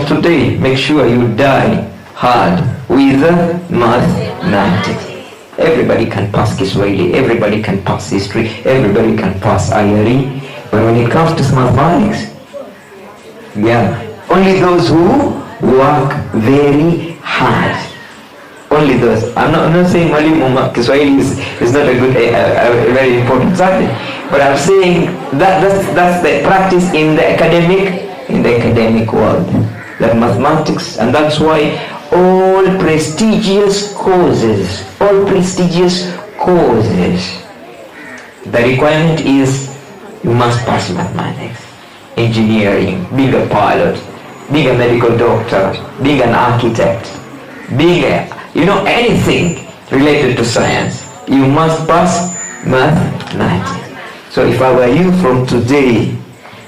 from today, make sure you die hard with mathematics. Everybody can pass Kiswahili, everybody can pass history, everybody can pass IRE. But when it comes to mathematics, only those who work very hard. Only those. I'm not saying Mwalimu Kiswahili is not a good, a very important subject, but I'm saying that's the practice in the academic world, that mathematics, and that's why all prestigious courses, the requirement is you must pass mathematics. Engineering, being a pilot, being a medical doctor, being an architect, being anything related to science, you must pass mathematics. So if I were you from today,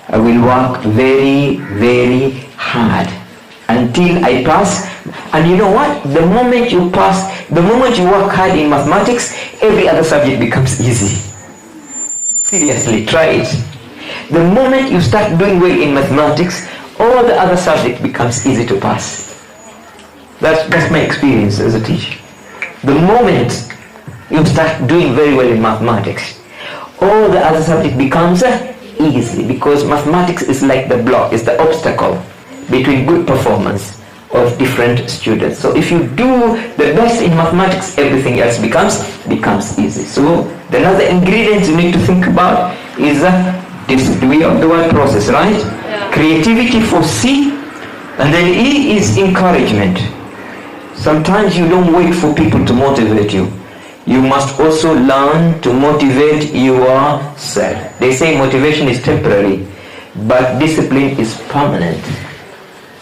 I will work very, very hard until I pass. And you know what? The moment you pass, the moment you work hard in mathematics, every other subject becomes easy. Seriously, try it. The moment you start doing well in mathematics, all the other subject becomes easy to pass. That's my experience as a teacher. The moment you start doing very well in mathematics, all the other subject becomes easy, because mathematics is like the block, it's the obstacle between good performance of different students. So if you do the best in mathematics, everything else becomes easy. So the other ingredients you need to think about is we have the word process, right? Yeah. Creativity for C, and then E is encouragement. Sometimes you don't wait for people to motivate you. You must also learn to motivate yourself. They say motivation is temporary, but discipline is permanent.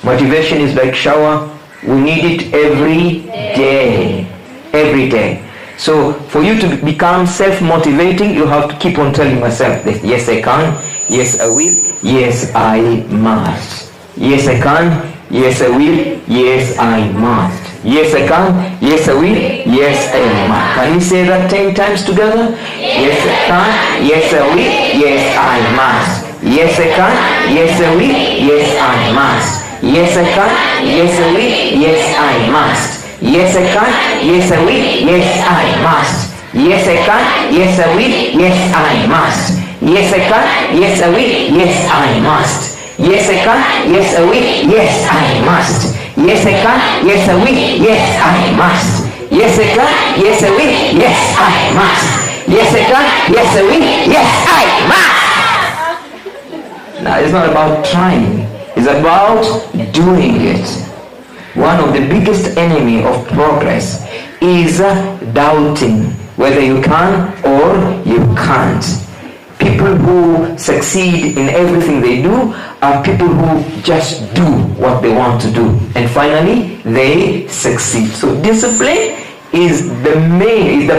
Motivation is like shower. We need it every day. Every day. So for you to become self-motivating, you have to keep on telling yourself that yes I can, yes I will, yes I must. Yes I can, yes I will, yes I must. Yes I can, yes I will, yes I must. Can we say that 10 times together? Yes I can, yes I will, yes I must. Yes I can, yes I will, yes I must. Yes I can, yes I will, yes I must. Yes I can, yes I will, yes I must. Yes I can, yes I will, yes I must. Yes I can, yes I will, yes I must. Yes I can, yes I will, yes I must. Yes I can, yes I will, yes I must. Yes I can, yes I will, yes I must. Yes I can, yes I will, yes I must. Now it's not about trying, it's about doing it. One of the biggest enemy of progress is doubting whether you can or you can't. People who succeed in everything they do are people who just do what they want to do, and finally they succeed. So discipline is the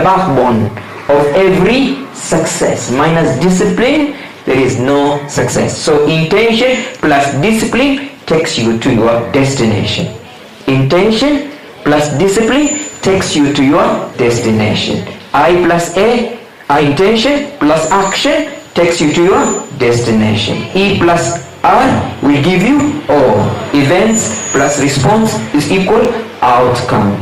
backbone of every success. Minus discipline, there is no success. So intention plus discipline takes you to your destination. Intention plus discipline takes you to your destination. I plus A, intention plus action takes you to your destination. E plus R will give you O. Events plus response is equal outcome.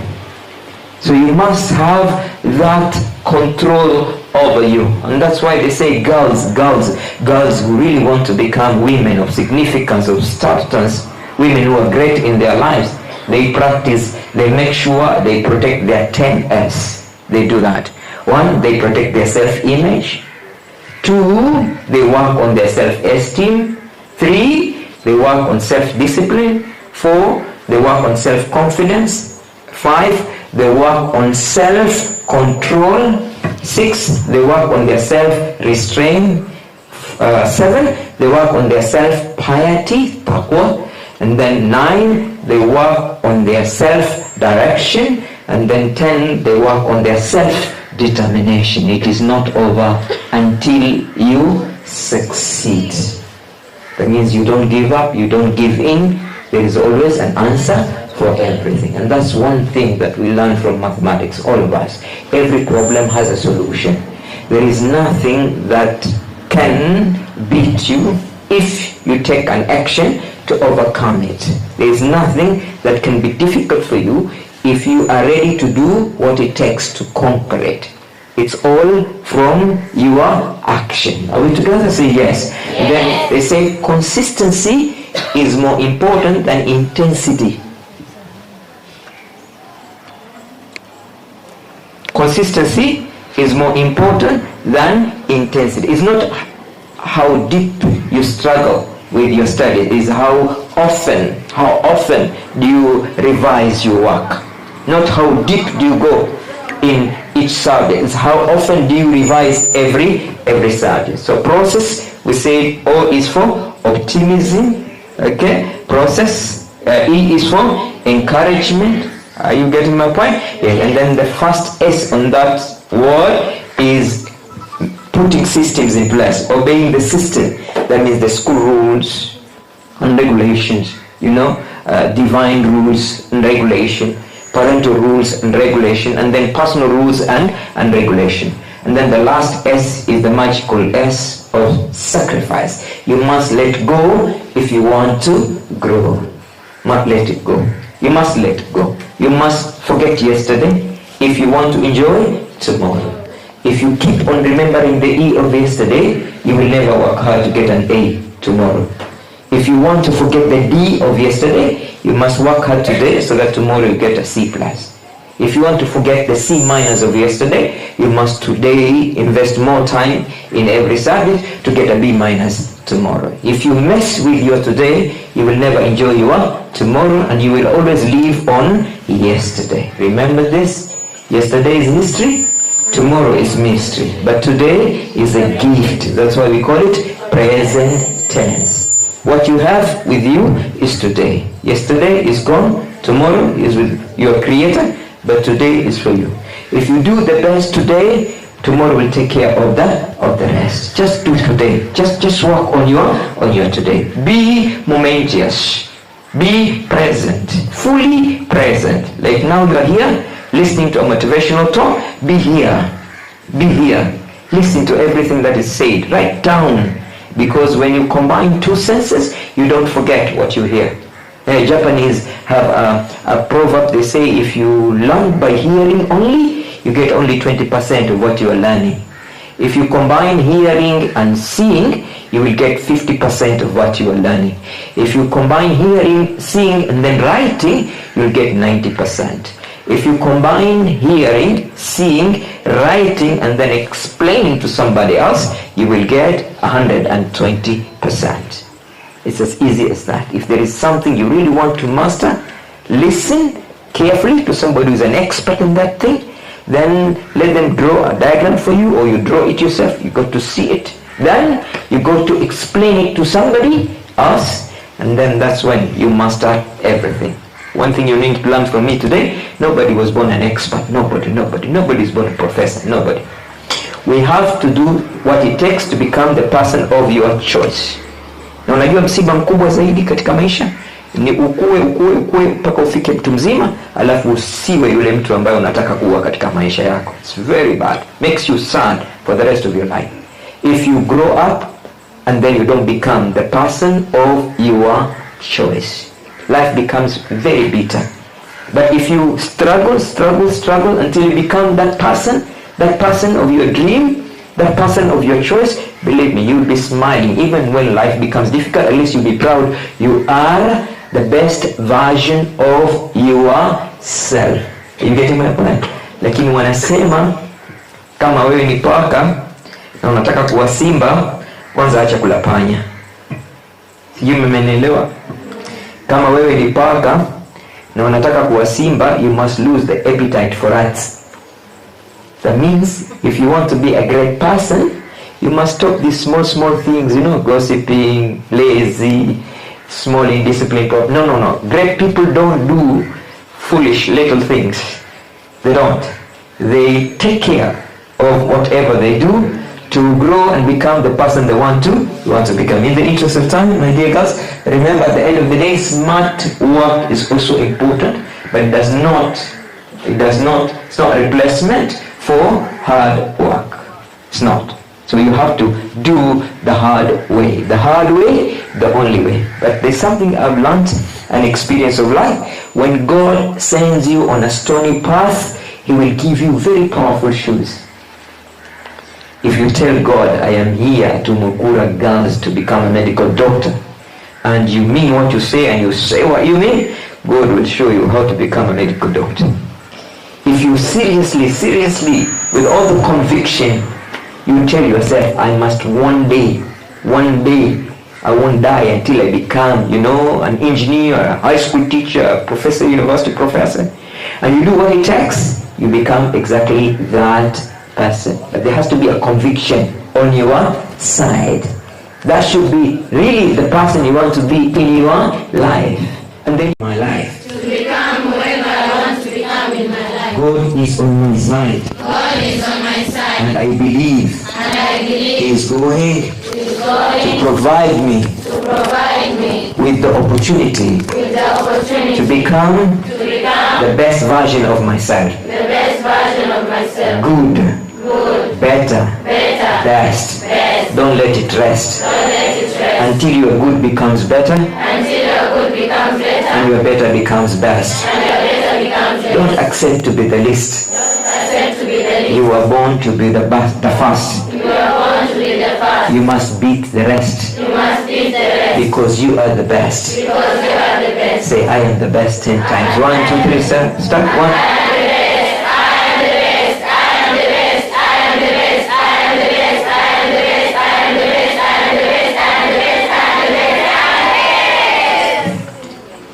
So you must have that control over you. And that's why they say girls who really want to become women of significance, of substance, women who are great in their lives, they practice, they make sure they protect their 10 S. They do that. 1, they protect their self-image. 2, they work on their self-esteem. 3, they work on self-discipline. 4, they work on self-confidence. 5, they work on self-control. 6, they work on their self-restraint. 7, they work on their self-piety, taqwa. And then 9, they work on their self-direction. And then 10, they work on their self-determination. It is not over until you succeed. That means you don't give up, you don't give in. There is always an answer for everything. And that's one thing that we learn from mathematics, all of us. Every problem has a solution. There is nothing that can beat you if you take an action to overcome it. There is nothing that can be difficult for you if you are ready to do what it takes to conquer it. It's all from your action. Are we together? Say yes. Then they say consistency is more important than intensity. Consistency is more important than intensity. It's not how deep you struggle with your study. It's how often do you revise your work. Not how deep do you go in each subject. It's how often do you revise every subject. So process, we say O is for optimism. Okay, process. E is for encouragement. Are you getting my point? Yes. And then the first S on that word is putting systems in place, obeying the system. That means the school rules and regulations, divine rules and regulation, parental rules and regulation, and then personal rules and regulation. And then the last S is the magical S of sacrifice. You must let go if you want to grow. Not let it go. You must let go. You must forget yesterday if you want to enjoy tomorrow. If you keep on remembering the E of yesterday, you will never work hard to get an A tomorrow. If you want to forget the D of yesterday, you must work hard today so that tomorrow you get a C+. If you want to forget the C- of yesterday, you must today invest more time in every subject to get a B- tomorrow. If you mess with your today, you will never enjoy your tomorrow, and you will always live on yesterday. Remember this? Yesterday is history, tomorrow is mystery, but today is a gift. That's why we call it present tense. What you have with you is today. Yesterday is gone, tomorrow is with your creator, but today is for you. If you do the best today, tomorrow will take care of the rest. Just do today. Just work on your today. Be momentous. Be present. Fully present. Like now you are here listening to a motivational talk. Be here. Be here. Listen to everything that is said. Write down. Because when you combine two senses, you don't forget what you hear. Japanese have a proverb. They say if you learn by hearing only, you get only 20% of what you are learning. If you combine hearing and seeing, you will get 50% of what you are learning. If you combine hearing, seeing, and then writing, you will get 90%. If you combine hearing, seeing, writing, and then explaining to somebody else, you will get 120%. It's as easy as that. If there is something you really want to master, listen carefully to somebody who is an expert in that thing. Then let them draw a diagram for you, or you draw it yourself. You got to see it. Then you go to explain it to somebody else, and then that's when you master everything. One thing you need to learn from me today: nobody was born an expert. Nobody is born a professor. Nobody. We have to do what it takes to become the person of your choice. Na unajua msiba mkubwa zaidi katika maisha ni ukue mpaka ufike mtu mzima, alafu usiwe yule mtu ambaye unataka kuwa katika maisha yako. It's very bad. Makes you sad for the rest of your life. If you grow up and then you don't become the person of your choice, life becomes very bitter. But if you struggle until you become that person of your dream, that person of your choice, believe me, you'll be smiling. Even when life becomes difficult, at least you'll be proud. You are the best version of yourself. You getting my point? Lakini wanasema kama wewe ni paka na unataka kuwa simba, kwanza acha kula panya. Sijui mmenielewa? Kama wewe ni paka na unataka kuwa simba, you must lose the appetite for rats. That means if you want to be a great person, you must stop these small things, gossiping, lazy, small indisciplined. No. Great people don't do foolish little things. They don't. They take care of whatever they do to grow and become the person they want to become. In the interest of time, my dear girls, remember at the end of the day, smart work is also important, but it's not a replacement for hard work. It's not. So you have to do the hard way. The hard way, the only way. But there's something I've learned, an experience of life. When God sends you on a stony path, He will give you very powerful shoes. If you tell God, I am here to Ummulqurah girls to become a medical doctor, and you mean what you say and you say what you mean, God will show you how to become a medical doctor. If you seriously, with all the conviction, you tell yourself, I must one day, I won't die until I become, an engineer, a high school teacher, a professor, university professor, and you do what it takes, you become exactly that person. But there has to be a conviction on your side. That should be really the person you want to be in your life. And then my life. To become whoever I want to become in my life. God is on my side. God is on my side. And I believe He is going to provide me with the opportunity to become the best version of myself. Good, better, best. Don't let it rest until your good becomes better and your better becomes best. Don't accept to be the least. You were born to be the first. You must beat the rest because you are the best. Say, I am the best 10 times. 1, 2, 3, start. 1.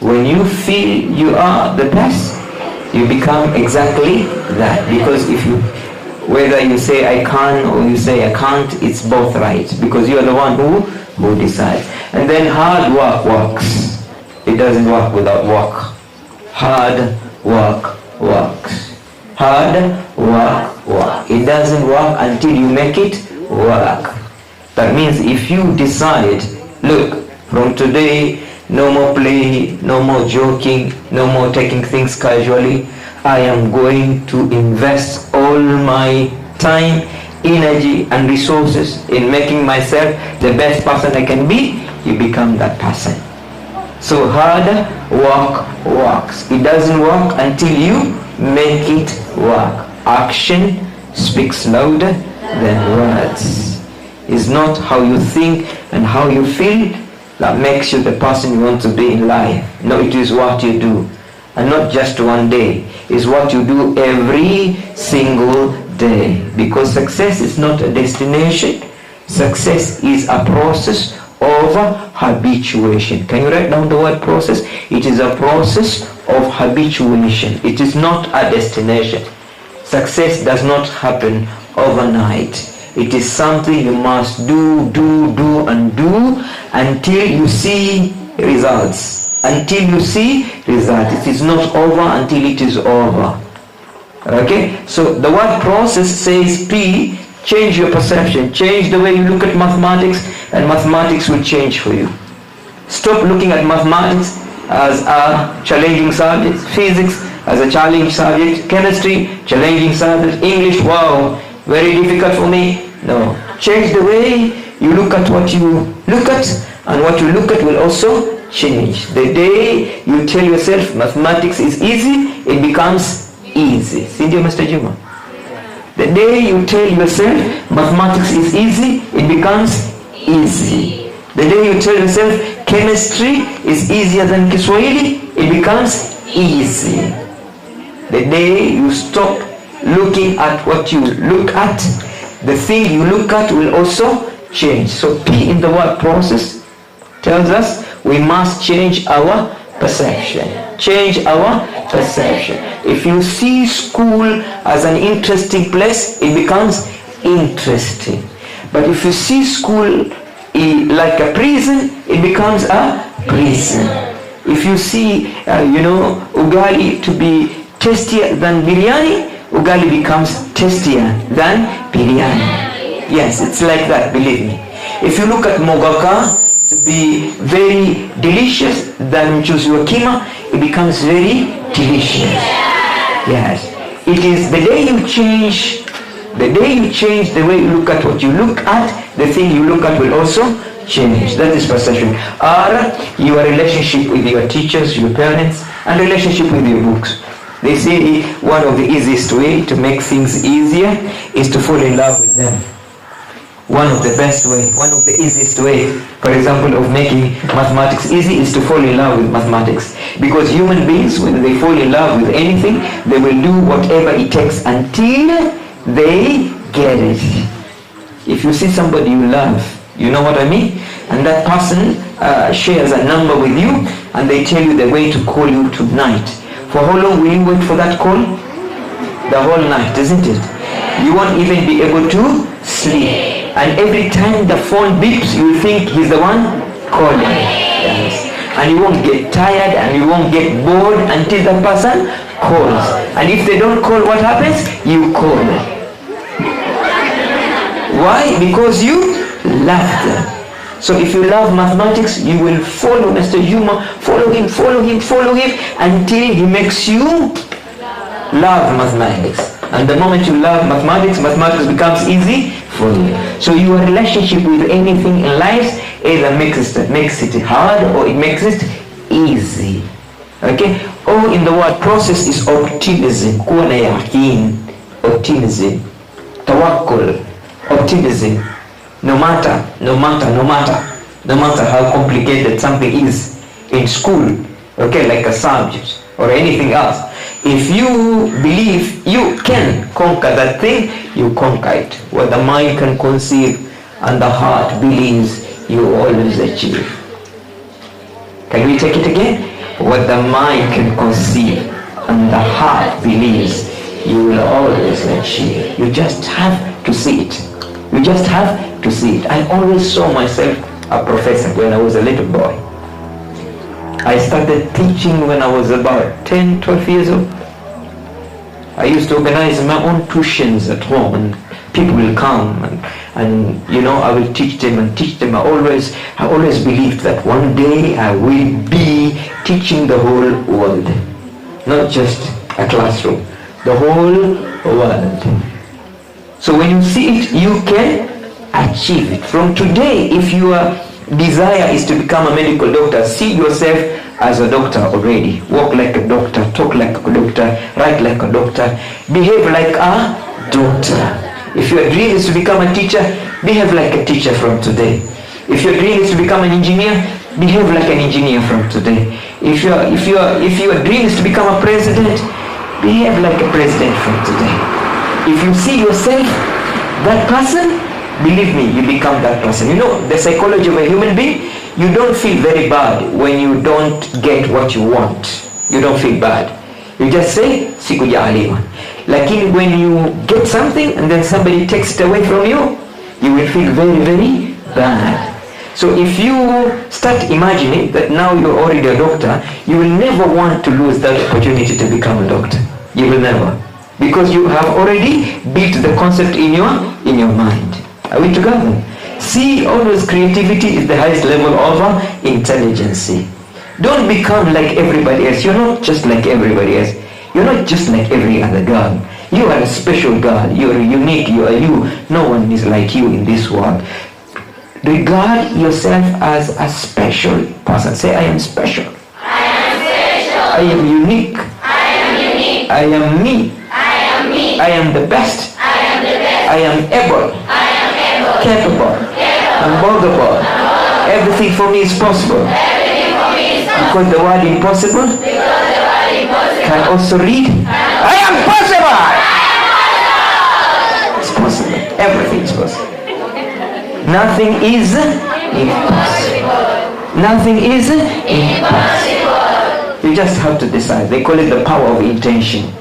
When you feel you are the best, you become exactly that. Because whether you say I can or you say I can't, it's both right. Because you are the one who decides. And then hard work works. It doesn't work without work. Hard work works. Hard work. It doesn't work until you make it work. That means if you decide, look, from today, no more play, no more joking, no more taking things casually. I am going to invest all my time, energy and resources in making myself the best person I can be. You become that person. So hard work works. It doesn't work until you make it work. Action speaks louder than words. It's not how you think and how you feel that makes you the person you want to be in life. No, it is what you do. And not just one day. It's what you do every single day. Because success is not a destination. Success is a process of habituation. Can you write down the word process? It is a process of habituation. It is not a destination. Success does not happen overnight. It is something you must do until you see results. Until you see results. It is not over until it is over. Okay? So the word process says P, change your perception. Change the way you look at mathematics, and mathematics will change for you. Stop looking at mathematics as a challenging subject. Physics as a challenging subject. Chemistry, challenging subject. English, wow, very difficult for me. No. Change the way you look at what you look at, and what you look at will also change. The day you tell yourself mathematics is easy, it becomes easy. Sindio, Mr. Juma? The day you tell yourself mathematics is easy, it becomes easy. The day you tell yourself chemistry is easier than Kiswahili, it becomes easy. The day you stop looking at what you look at, the thing you look at will also change. So P in the word process tells us we must change our perception. Change our perception. If you see school as an interesting place, it becomes interesting. But if you see school like a prison, it becomes a prison. If you see, ugali to be tastier than biryani, ugali becomes tastier than biryani. Yes, it's like that, believe me. If you look at mogaka to be very delicious than mchuzi wa kima, it becomes very delicious. Yes. It is the day you change The day you change the way you look at what you look at, the thing you look at will also change. That is perception. Or your relationship with your teachers, your parents, and relationship with your books. They say one of the easiest way to make things easier is to fall in love with them. One of the best way, one of the easiest way, for example, of making mathematics easy is to fall in love with mathematics. Because human beings, when they fall in love with anything, they will do whatever it takes until they get it. If you see somebody you love, you know what I mean? And that person shares a number with you, and they tell you the way to call you tonight. For how long will you wait for that call? The whole night, isn't it? You won't even be able to sleep. And every time the phone beeps, you will think he's the one calling. Yes. And you won't get tired and you won't get bored until the person calls. And if they don't call, what happens? You call. Why? Because you love them. So if you love mathematics, you will follow Mr. Juma, follow him until he makes you love mathematics. And the moment you love mathematics, mathematics becomes easy for you. So your relationship with anything in life either makes it hard or it makes it easy. Okay? All in the word process is optimism. Kuwa na yakin. Optimism. Tawakkul. Optimism. No matter how complicated something is in school, okay, like a subject or anything else, if you believe you can conquer that thing, you conquer it. What the mind can conceive and the heart believes, you always achieve. Can we take it again? What the mind can conceive and the heart believes, you will always achieve. You just have to see it. You just have to see it. I always saw myself a professor when I was a little boy. I started teaching when I was about 10, 12 years old. I used to organize my own tuitions at home, and people will come and you know, I will teach them. I always believed that one day I will be teaching the whole world, not just a classroom, the whole world. So when you see it, you can achieve it. From today, if your desire is to become a medical doctor, see yourself as a doctor already. Walk like a doctor, talk like a doctor, write like a doctor, behave like a doctor. If your dream is to become a teacher, behave like a teacher from today. If your dream is to become an engineer, behave like an engineer from today. If your dream is to become a president, behave like a president from today. If you see yourself that person, believe me, you become that person. You know, the psychology of a human being, you don't feel very bad when you don't get what you want. You don't feel bad. You just say, sikujaliwa. Lakini when you get something and then somebody takes it away from you, you will feel very, very bad. So if you start imagining that now you're already a doctor, you will never want to lose that opportunity to become a doctor. You will never. Because you have already built the concept in your mind. Are we together? See, always creativity is the highest level of intelligence. Don't become like everybody else. You're not just like everybody else. You're not just like every other girl. You are a special girl. You are unique. You are you. No one is like you in this world. Regard yourself as a special person. Say, I am special. I am special. I am unique. I am unique. I am me. I am me. I am the best. I am the best. I am able. I am able. Capable. Unbogable. Everything for me is possible. Everything for me is possible. Because the word impossible can also read, I am possible. It's possible. Everything is possible. Nothing is impossible. Nothing is impossible. You just have to decide. They call it the power of intention.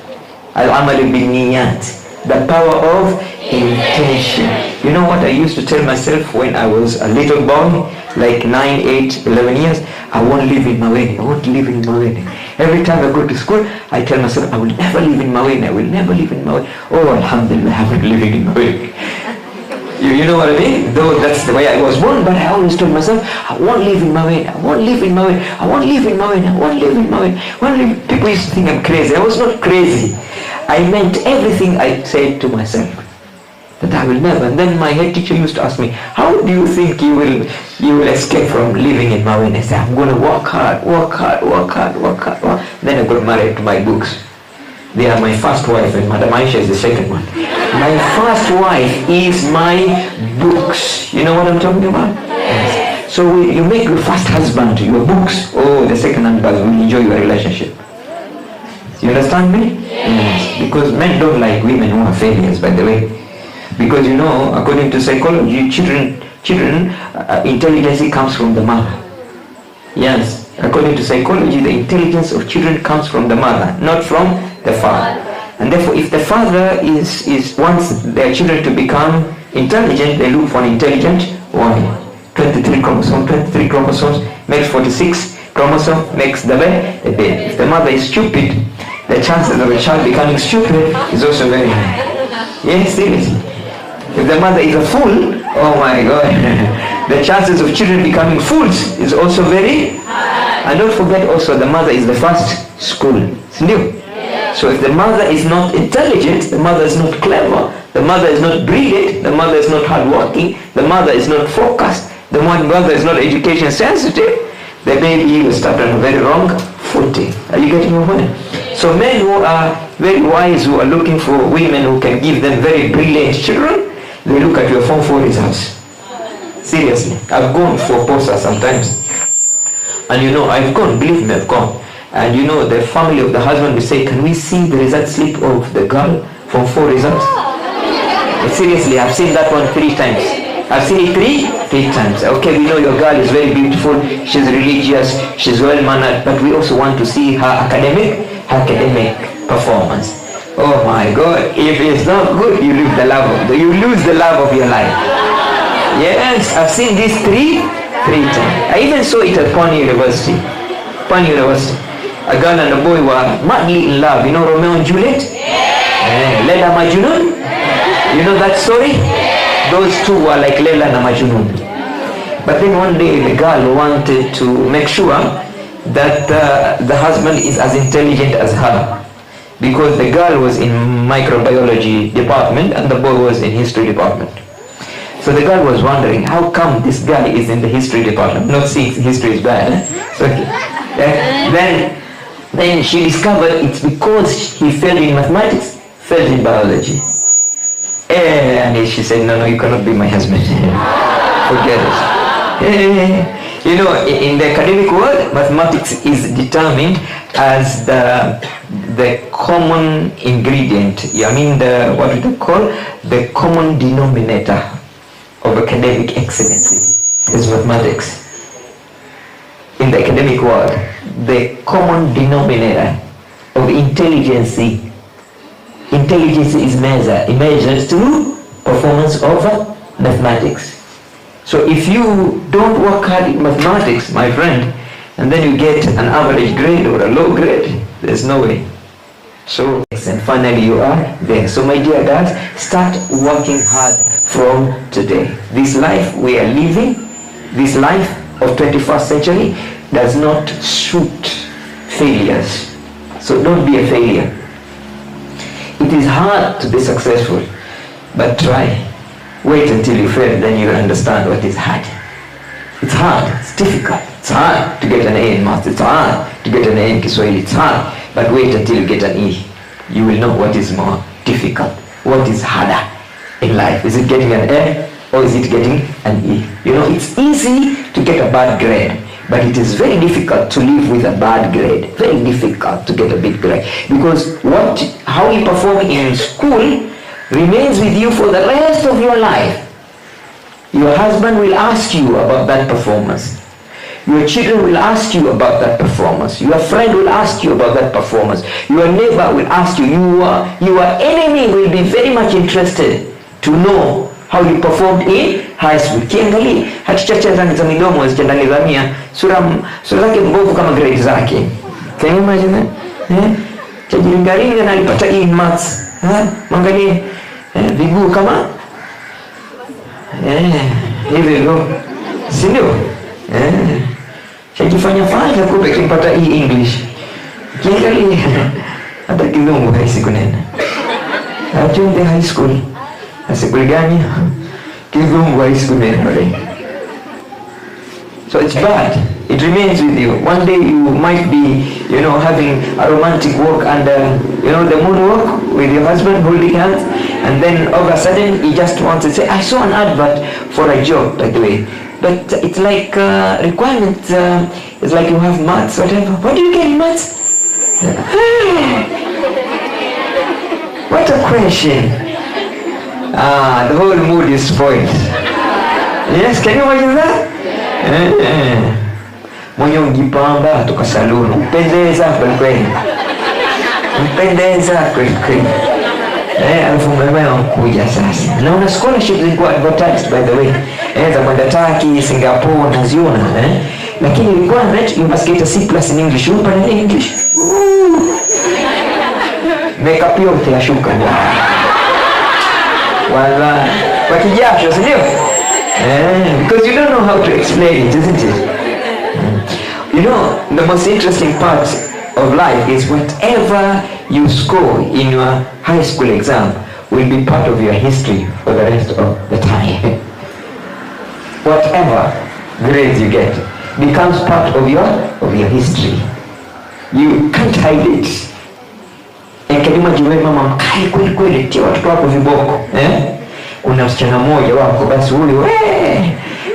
Al-amal bin-niyat. The power of intention. You know what I used to tell myself when I was a little boy, like 9, 8, 11 years? I won't live in Mawene. I won't live in Mawene. Every time I go to school, I tell myself, I will never live in Mawene. I will never live in Mawene. Oh, alhamdulillah, I'm living in Mawene. You know what I mean? Though that's the way I was born, but I always told myself, I won't live in Mawene. I won't live in Mawene. I won't live in Mawene. I won't live in Mawene. People used to think I'm crazy. I was not crazy. I meant everything I said to myself. that I will never. And then my head teacher used to ask me, how do you think you will escape from living in Maui? And I said, I'm going to work hard. Then I got married to my books. They are my first wife, and Madam Aisha is the second one. My first wife is my books. You know what I'm talking about? Yes. So you make your first husband your books. Oh, the second husband will enjoy your relationship. You understand me? Yes. Because men don't like women who are failures, by the way. Because according to psychology, children intelligence comes from the mother. Yes. According to psychology, the intelligence of children comes from the mother, not from the father. And therefore, if the father wants their children to become intelligent, they look for an intelligent woman. 23 chromosomes makes 46 chromosomes makes the baby. If the mother is stupid, the chances of a child becoming stupid is also very high. Yes, seriously. If the mother is a fool, oh my God, the chances of children becoming fools is also very high. And don't forget also, the mother is the first school. It's new. So if the mother is not intelligent, the mother is not clever, the mother is not brilliant, the mother is not hardworking, the mother is not focused, the mother is not education sensitive, the baby will start on a very wrong footing. Are you getting my point? So men who are very wise, who are looking for women who can give them very brilliant children, they look at your Form 4 results. Seriously. I've gone for posters sometimes. And I've gone, believe me, I've gone. And the family of the husband will say, can we see the result slip of the girl from 4 results? And seriously, I've seen that one 3 times. I've seen it three times. Okay, we know your girl is very beautiful, she's religious, she's well-mannered, but we also want to see her academic performance. Oh my God, if it's not good, you lose the love of your life. Yes, I've seen this three times. I even saw it at Pond University. A girl and a boy were madly in love. You know Romeo and Juliet? Leila Majnun? You know that story? Those two were like Leila and Majnun. But then one day the girl wanted to make sure that the husband is as intelligent as her. Because the girl was in microbiology department and the boy was in history department. So the girl was wondering, how come this guy is in the history department? Not saying history is bad. So, then she discovered it's because he failed in mathematics, failed in biology. And she said, no, you cannot be my husband. Forget it. In the academic world, mathematics is determined as the common ingredient. What do they call? The common denominator of academic excellence is mathematics. In the academic world, the common denominator of intelligence is measured through performance of mathematics. So if you don't work hard in mathematics, my friend, and then you get an average grade or a low grade, there's no way. So, and finally you are there. So my dear guys, start working hard from today. This life we are living, this life of 21st century does not suit failures. So don't be a failure. It is hard to be successful, but try. Wait until you fail, then you will understand what is hard. It's hard, it's difficult, it's hard to get an A in math, it's hard to get an A in Kiswahili, it's hard, but wait until you get an E. You will know what is more difficult, what is harder in life. Is it getting an A or is it getting an E? It's easy to get a bad grade, but it is very difficult to live with a bad grade. Very difficult to get a big grade. Because how you perform in school remains with you for the rest of your life. Your husband will ask you about that performance. Your children will ask you about that performance. Your friend will ask you about that performance. Your neighbor will ask you. Your enemy will be very much interested to know how you performed in high school. Kiangalia hata chache za midomo zikendalizamia sura zake mbovu kama grade zake. Can you imagine that? Chajiringaringa na alipata E in maths. Mwangalie viguu kama hivyo. Si ndio? Chajifanya kumbe kimpata E English. Kiangalia hata kizungu haisi kunena. At the high school, Asikuliganya kizungu haisikunenole. So it's bad. It remains with you. One day you might be, having a romantic walk under, the moonwalk with your husband holding hands, and then all of a sudden he just wants to say, I saw an advert for a job, by the way. But it's like requirement, it's like you have maths, whatever. What do you get in maths? What a question. The whole mood is spoiled. Yes, can you imagine that? Mwenye ujipamba toka saluni, mpendeza kweli, mpendeza kweli. Alafu mmewe wanakuja sasa. Na una scholarships zilikuwa advertised, by the way. Za kwenda Turkey, Singapore, naziona. Lakini requirement, you must get a C+ in English. Upa na English. Makeup yote yashuka. Wala kwa kijasho, si ndio? Because you don't know how to explain it, isn't it? The most interesting part of life is whatever you score in your high school exam will be part of your history for the rest of the time. Whatever grades you get becomes part of your history. You can't hide it. Ekadima jiwe mama mkali kweli tia watoto wako viboko. Kuna msichana mmoja wako basi huyo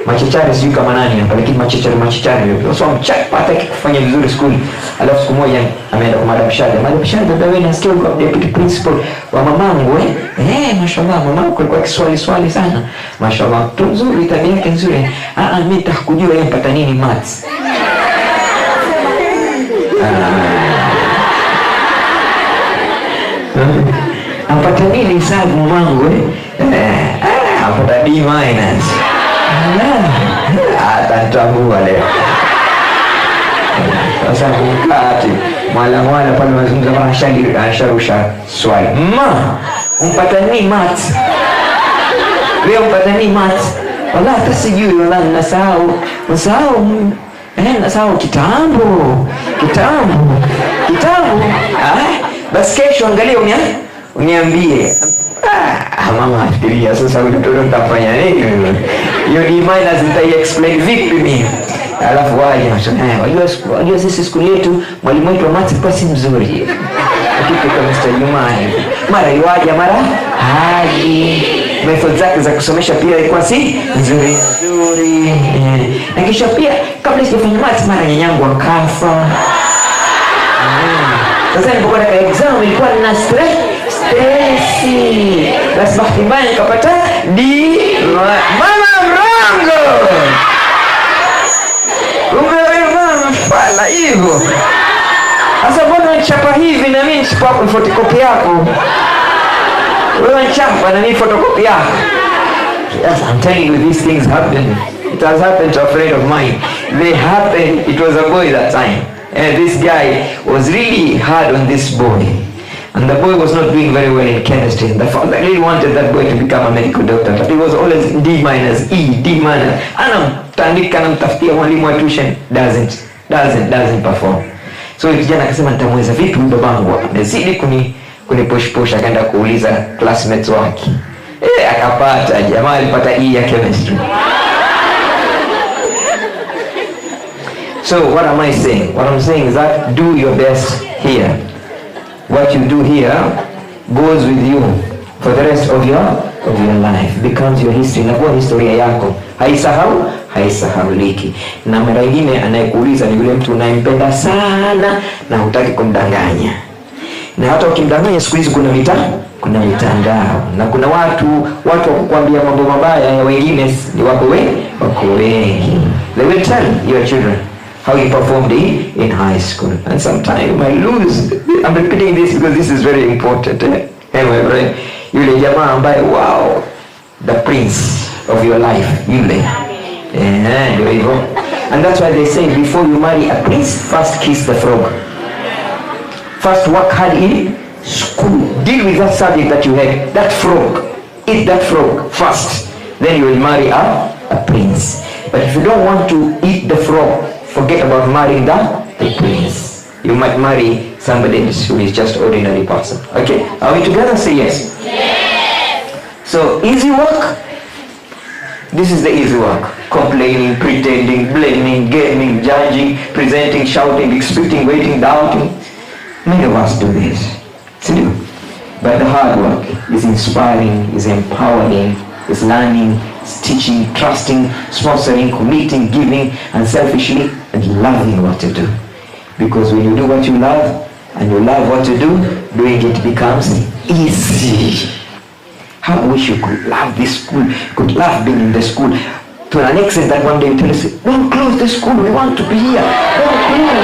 machachari sijui kama nani hapa, lakini machachari yule so mchapata kufanya vizuri skuli. Alafu siku moja ameenda kwa Madam Shada, dawe nasikia uko deputy principal wa mamangu mashallah mamangu alikuwa kiswali sana, mashallah tu nzuri, tabia yake nzuri. Mimi nitakujua yeye mpata nini maths. Ampata nini hesabu mamangu apata D-. Atatambua leo. Sasa kumkati mwala pale mazungumza kama asharusha swali. Umpata nini maths? Wewe umpata nini maths? Wallahi hata sijui, wallahi nasahau kitambo. Basi kesho angalia uniambie. Mama afikiria sasa mtoto nitafanya nini? Hiyo D- nita-explain vipi mimi? Alafu wajua sisi skuli yetu mwalimu wetu wa maths kwa si mzuri. Akifika Mr. Jumani mara iwaje mara haji. Method zake za kusomesha pia ilikuwa si nzuri. Na kisha pia kabla sijafanya maths mara nyanyangu akafa. Sasa nilipokuwa katika exam ilikuwa nina stress. Basi bahati mbaya nikapata D. Mama mrongo. Mama fala hivyo. Sasa mbona nichapa hivi na mimi nichapa photocopy yako? Wewe nichapa na mimi photocopy yako. Yes, I'm telling you these things happen. It has happened to a friend of mine. They happened, it was a boy that time. And this guy was really hard on this boy. And the boy was not doing very well in chemistry. The father really wanted that boy to become a medical doctor, but he was always D-, E, D-. Anamtandika, anamtafutia mwalimu wa tuition, doesn't perform. So kijana akasema nitamweza vipi babangu hapa. Amezidi kunipush akaenda kuuliza classmates wake. Akapata, jamaa alipata E ya chemistry. So what am I saying? What I'm saying is that do your best here. What you do here goes with you for the rest of your life. Becomes your history. Inakuwa historia yako. Haisahauliki. Na mara nyingine anayekuuliza ni yule mtu unayempenda sana na hutaki kumdanganya. Na hata ukimdanganya siku hizi kuna mitandao. Na kuna watu wa kukuambia mambo mabaya ya wengine ni wako wengi. They will tell your children how you performed in high school. And sometimes I lose. I'm repeating this because this is very important. Anyway, right? Yule jamaa ambaye wow, the prince of your life. Yule. Ndio hivyo. And that's why they say before you marry a prince, first kiss the frog. First work hard in school. Deal with that subject that you had. That frog. Eat that frog first. Then you will marry a prince. But if you don't want to eat the frog, forget about marrying the prince. You might marry somebody who is just ordinary person. Okay? Are we together? Say yes. Yes. So easy work, this is the easy work. Complaining, pretending, blaming, gaming, judging, presenting, shouting, expecting, waiting, doubting. Many of us do this. To do. But the hard work is inspiring, is empowering, is learning, is teaching, trusting, sponsoring, committing, giving, unselfishly, and loving what you do. Because when you do what you love, and you love what you do, doing it becomes easy. How I wish you could love this school, could love being in the school, to an extent that one day you tell us, don't close the school, we want to be here. Don't close.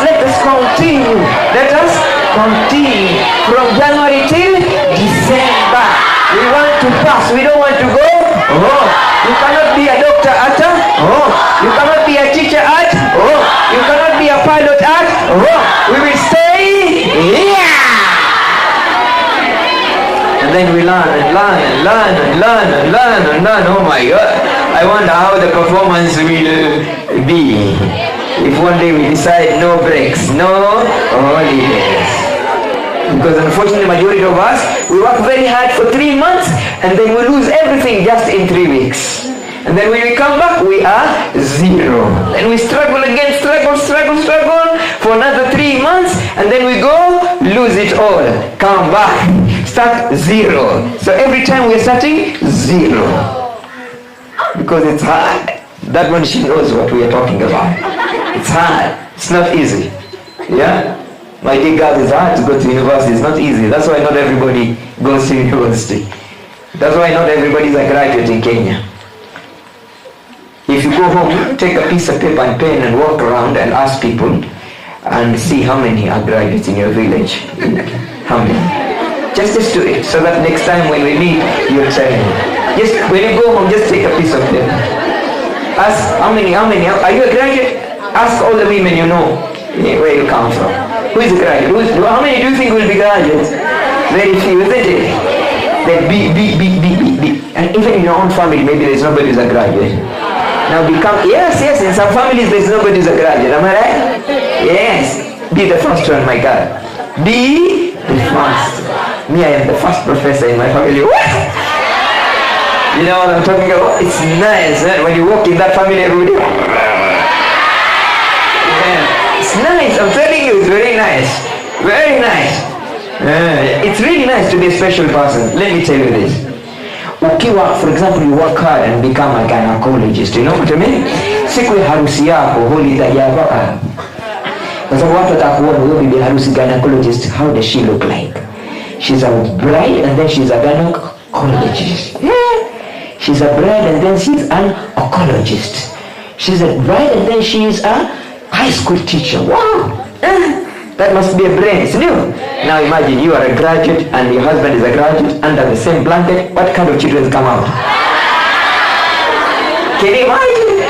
Let us continue. Let us continue from January till December. We want to pass. We don't want to go home. You cannot be a doctor at home. You cannot be a teacher at home. You cannot be a pilot at home. We will stay here. And then we learn and learn and learn and learn and learn and learn. Oh my God. I wonder how the performance will be if one day we decide no breaks, no holidays. Because unfortunately majority of us, we work very hard for 3 months and then we lose everything just in 3 weeks. And then when we come back, we are zero. Then we struggle again, struggle for another 3 months, and then we go, lose it all. Come back, start zero. So every time we're starting, zero. Because it's hard. That one, she knows what we are talking about. It's hard. It's not easy. Yeah? My dear girls, it's hard to go to university. It's not easy. That's why not everybody goes to university. That's why not everybody is a graduate in Kenya. If you go home, take a piece of paper and pen and walk around and ask people and see how many are graduates in your village. How many? Just do it so that next time when we meet, you'll tell me. Just when you go home, just take a piece of paper. Ask how many, are you a graduate? Ask all the women you know where you come from. Who is a graduate? How many do you think will be graduates? Very few, isn't it? Then B. And even in your own family, maybe there's nobody who's a graduate. Now become, yes, in some families there's nobody who's a graduate, am I right? Yes, be the first one, my God. Be the first. Me, I am the first professor in my family. What? You know what I'm talking about? It's nice, man. When you walk in that family every day. Yeah. It's nice, I'm telling you, it's very nice. Very nice. It's really nice to be a special person. Let me tell you this. Ukiwa, for example, you work hard and become a gynecologist, you know what I mean? Siku ya harusi yako, holi itajava. Kwa sababu watu watakuona huyo bibi harusi gynecologist, how does she look like? She's a bride and then she's a gynecologist. Yeah. She's a bride and then she's an oncologist. She's a bride and then she's a high school teacher. Wow. That must be a brain, isn't it? Now imagine you are a graduate and your husband is a graduate under the same blanket. What kind of children come out? Can you imagine?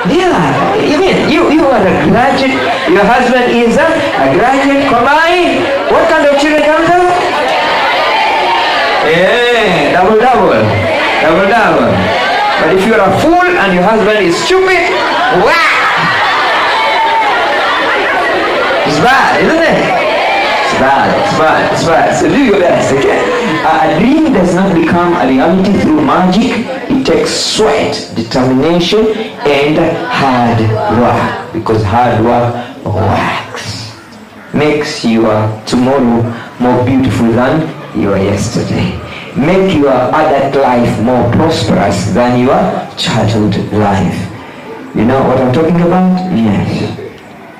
Yeah, even you are a graduate, your husband is a graduate combined. What kind of children comes out? Yeah, double. But if you are a fool and your husband is stupid, wow! It's bad, isn't it? It's bad. So do your best, okay? A dream does not become a reality through magic. It takes sweat, determination, and hard work. Because hard work works. Makes your tomorrow more beautiful than your yesterday. Make your adult life more prosperous than your childhood life. You know what I'm talking about? Yes.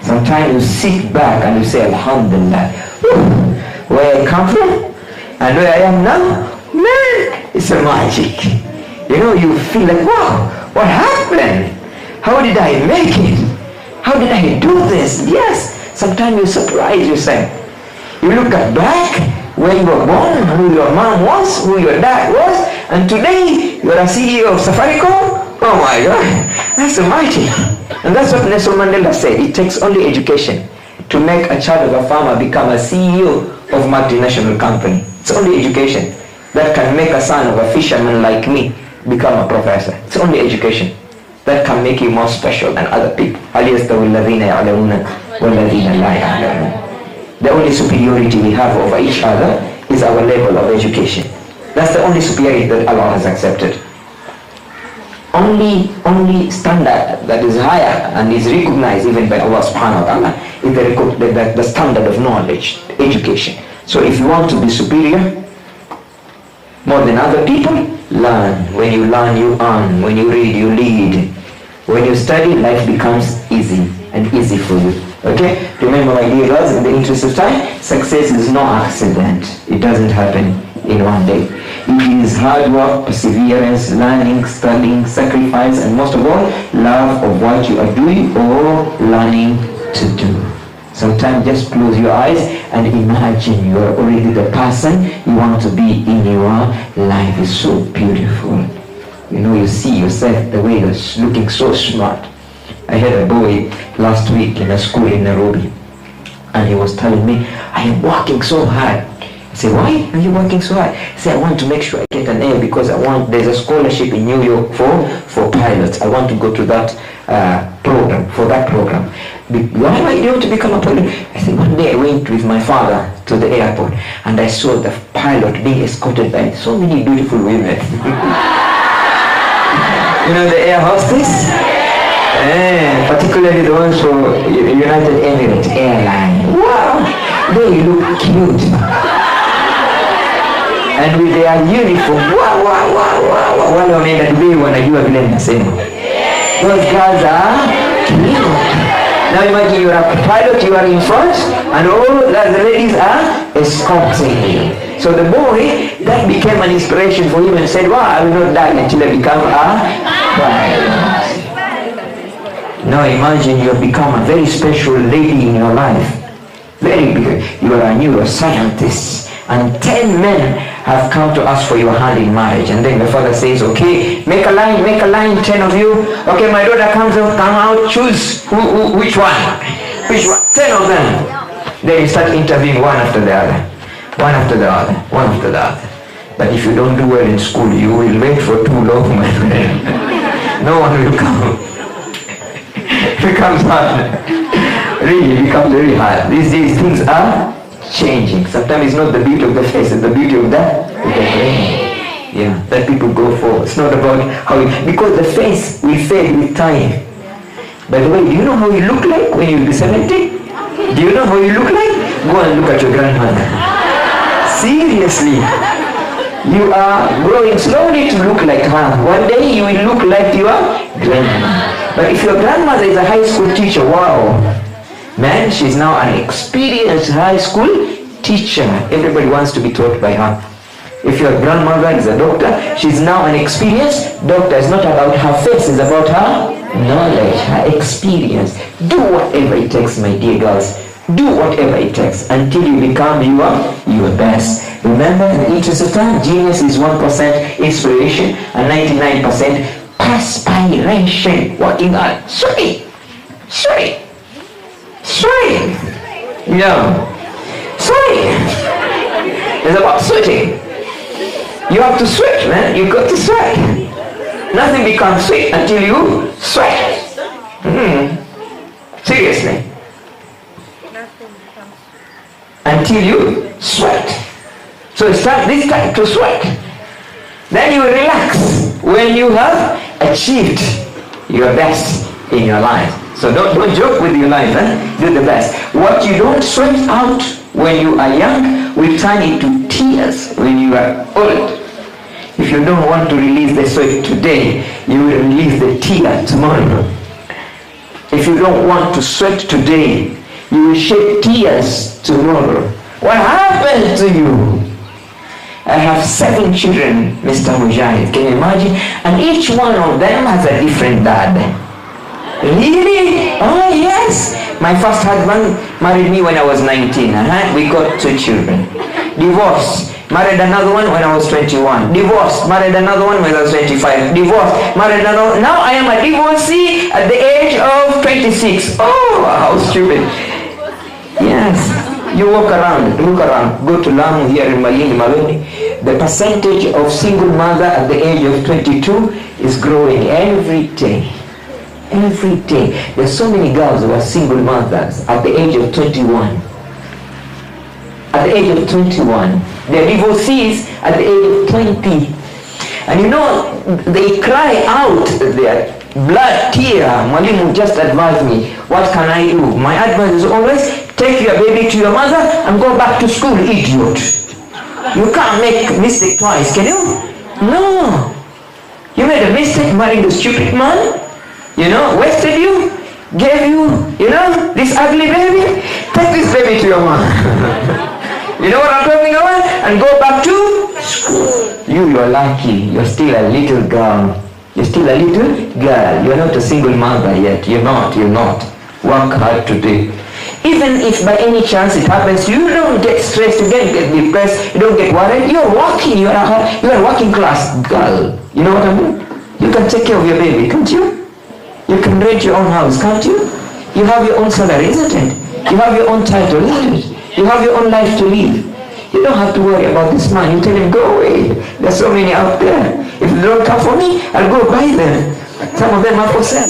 Sometimes you sit back and you say, Alhamdulillah, where I come from and where I am now, man, it's a magic. You know, you feel like, wow, what happened? How did I make it? How did I do this? Yes, sometimes you surprise yourself. You look back where you were born, who your mom was, who your dad was, and today you're a CEO of Safaricom. Oh my God, that's a magic. And that's what Nelson Mandela said. It takes only education to make a child of a farmer become a CEO of multinational company. It's only education that can make a son of a fisherman like me become a professor. It's only education that can make you more special than other people. The only superiority we have over each other is our level of education. That's the only superiority that Allah has accepted. Only standard that is higher and is recognized even by Allah subhanahu wa ta'ala is the standard of knowledge, education. So if you want to be superior more than other people, learn. When you learn, you earn. When you read, you lead. When you study, life becomes easy and easy for you. Okay? Remember, my dear girls, in the interest of time, success is no accident. It doesn't happen in one day. It is hard work, perseverance, learning, studying, sacrifice, and most of all, love of what you are doing or learning to do. Sometimes just close your eyes and imagine you are already the person you want to be in your life. Is so beautiful. You know, you see yourself the way you're looking so smart. I had a boy last week in a school in Nairobi, and he was telling me, I am working so hard. I said, why are you working so hard? He said, I want to make sure I get an A because there's a scholarship in New York for pilots. I want to go to that program. Why do you want to become a pilot? I said, one day I went with my father to the airport and I saw the pilot being escorted by so many beautiful women. You know the air hostess? Particularly the ones for United Emirates Airline. Wow! They look cute. And with their uniform, wale wameenda Dubai wanajua vile ninasema. Those girls are cute. Now imagine you are a pilot, you are in front, and all the ladies are escorting you. So the boy, that became an inspiration for him and said, wow, I will not die until I become a pilot. Now imagine you have become a very special lady in your life. Very big. You are a neuroscientist. And 10 men have come to ask for your hand in marriage. And then the father says, okay, make a line, 10 of you. Okay, my daughter come out, choose which one? 10 of them. Then you start interviewing one after the other. But if you don't do well in school, you will wait for too long, my friend. No one will come. It becomes hard. Really, it becomes very hard. These days things are changing. Sometimes it's not the beauty of the face, it's the beauty of the brain. Yeah, that people go for. It's not about because the face will fade with time. By the way, do you know how you look like when you'll be 70? Do you know how you look like? Go and look at your grandmother. Seriously. You are growing slowly to look like her. One day you will look like your grandmother. But if your grandmother is a high school teacher, wow. Man, she's now an experienced high school teacher. Everybody wants to be taught by her. If your grandmother is a doctor, she's now an experienced doctor. It's not about her face, it's about her knowledge, her experience. Do whatever it takes, my dear girls. Do whatever it takes until you become your best. Remember, in the interest of time, genius is 1% inspiration and 99% perspiration. Working hard. Sweat. No. Sweating. It's about sweating. You have to sweat, man. You got to sweat. Nothing becomes sweet until you sweat. Seriously. Until you sweat. So it's this time to sweat. Then you relax when you have achieved your best in your life. So don't joke with your life, do the best. What you don't sweat out when you are young will turn into tears when you are old. If you don't want to release the sweat today, you will release the tear tomorrow. If you don't want to sweat today, you will shed tears tomorrow. What happened to you? I have 7 children, Mr. Mujahid. Can you imagine? And each one of them has a different dad. Really? Oh yes. My first husband married me when I was 19. We got 2 children. Divorced. Married another one when I was 21. Divorced. Married another one when I was 25. Divorced. Married another. Now I am a divorcee at the age of 26. Oh, how stupid. Yes. You look around. Go to Lamu here in Malindi. The percentage of single mother at the age of 22 is growing every day. Every day. There's so many girls who are single mothers at the age of 21. at the age of 21. They're divorcees at the age of 20. And you know, they cry out their blood tear. Mwalimu just advised me, what can I do? My advice is always, take your baby to your mother and go back to school, idiot. You can't make a mistake twice, can you? No. You made a mistake marrying a stupid man, wasted you, gave you, this ugly baby. Take this baby to your mother. You know what I'm talking about? And go back to school. You're lucky. You're still a little girl. You're still a little girl. You're not a single mother yet. You're not. Work hard today. Even if by any chance it happens, you don't get stressed, you don't get depressed, you don't get worried. You're working. You're a working class girl. You know what I mean? You can take care of your baby, can't you? You can rent your own house, can't you? You have your own salary, isn't it? You have your own title, isn't it? You have your own life to live. You don't have to worry about this man. You tell him, go away. There's so many out there. If they don't come for me, I'll go buy them. Some of them are for sale,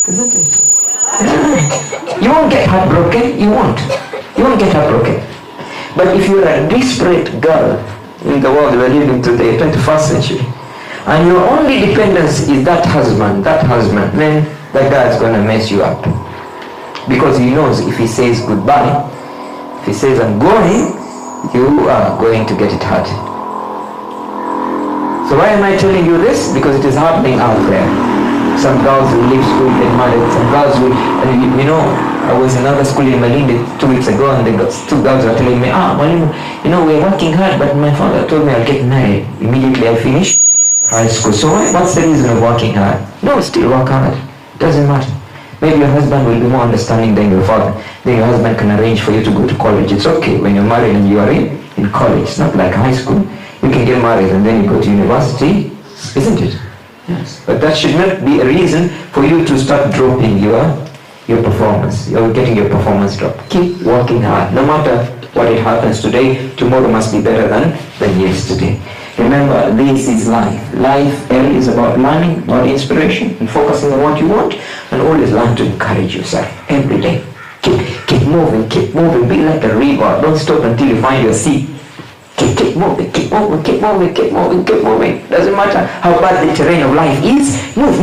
isn't it? Yeah. You won't get heartbroken. You won't get heartbroken. But if you're a desperate girl in the world we're living today, 21st century, and your only dependence is that husband, then that guy's going to mess you up. Because he knows if he says goodbye, if he says I'm going, you are going to get it hard. So why am I telling you this? Because it is happening out there. Some girls will leave school, get married. Some girls will, I was in another school in Malindi 2 weeks ago, and two girls were telling me, we're working hard, but my father told me I'll get married. Immediately I finished high school. So what's the reason of working hard? No, still work hard. Doesn't matter. Maybe your husband will be more understanding than your father. Then your husband can arrange for you to go to college. It's okay when you're married and you are in college. It's not like high school. You can get married and then you go to university, isn't it? Yes. But that should not be a reason for you to start dropping your performance. You're getting your performance dropped. Keep working hard. No matter what it happens today, tomorrow must be better than yesterday. Remember, this is life. Life is about learning, about inspiration, and focusing on what you want, and always learn to encourage yourself every day. Keep moving. Be like a river. Don't stop until you find your sea. Keep moving. Doesn't matter how bad the terrain of life is. Move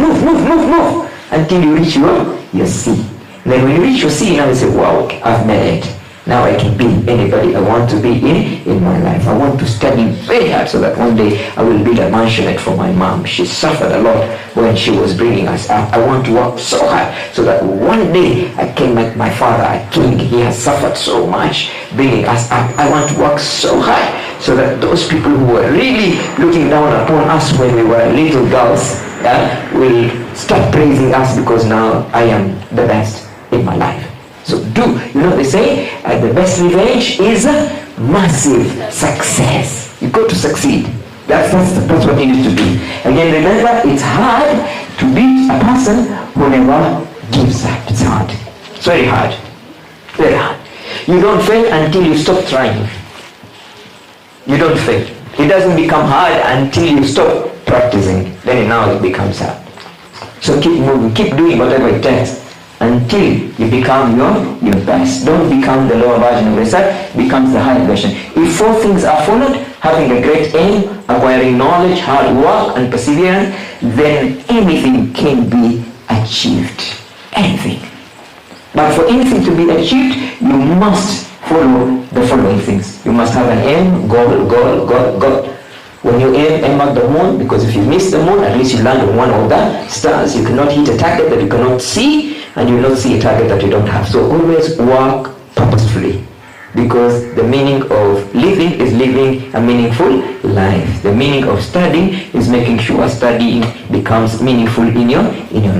until you reach your sea. And then when you reach your sea, now you say, wow, I've made it. Now I can be anybody I want to be in my life. I want to study very hard so that one day I will build a mansionette for my mom. She suffered a lot when she was bringing us up. I want to work so hard so that one day I can make my father a king. He has suffered so much bringing us up. I want to work so hard so that those people who were really looking down upon us when we were little girls will start praising us because now I am the best in my life. So they say the best revenge is massive success. You got to succeed. That's what you need to do. Again, remember, it's hard to beat a person who never gives up. It's hard. It's very hard. Very hard. You don't fail until you stop trying. You don't fail. It doesn't become hard until you stop practicing. Then now it becomes hard. So keep moving. Keep doing whatever it takes until you become your best. Don't become the lower version of yourself, becomes the higher version. If 4 things are followed, having a great aim, acquiring knowledge, hard work, and perseverance, then anything can be achieved. Anything. But for anything to be achieved, you must follow the following things. You must have an aim, goal. When you aim at the moon, because if you miss the moon, at least you land on one of the stars. You cannot hit a target that you cannot see, and you will not see a target that you don't have. So always work purposefully, because the meaning of living is living a meaningful life. The meaning of studying is making sure studying becomes meaningful in your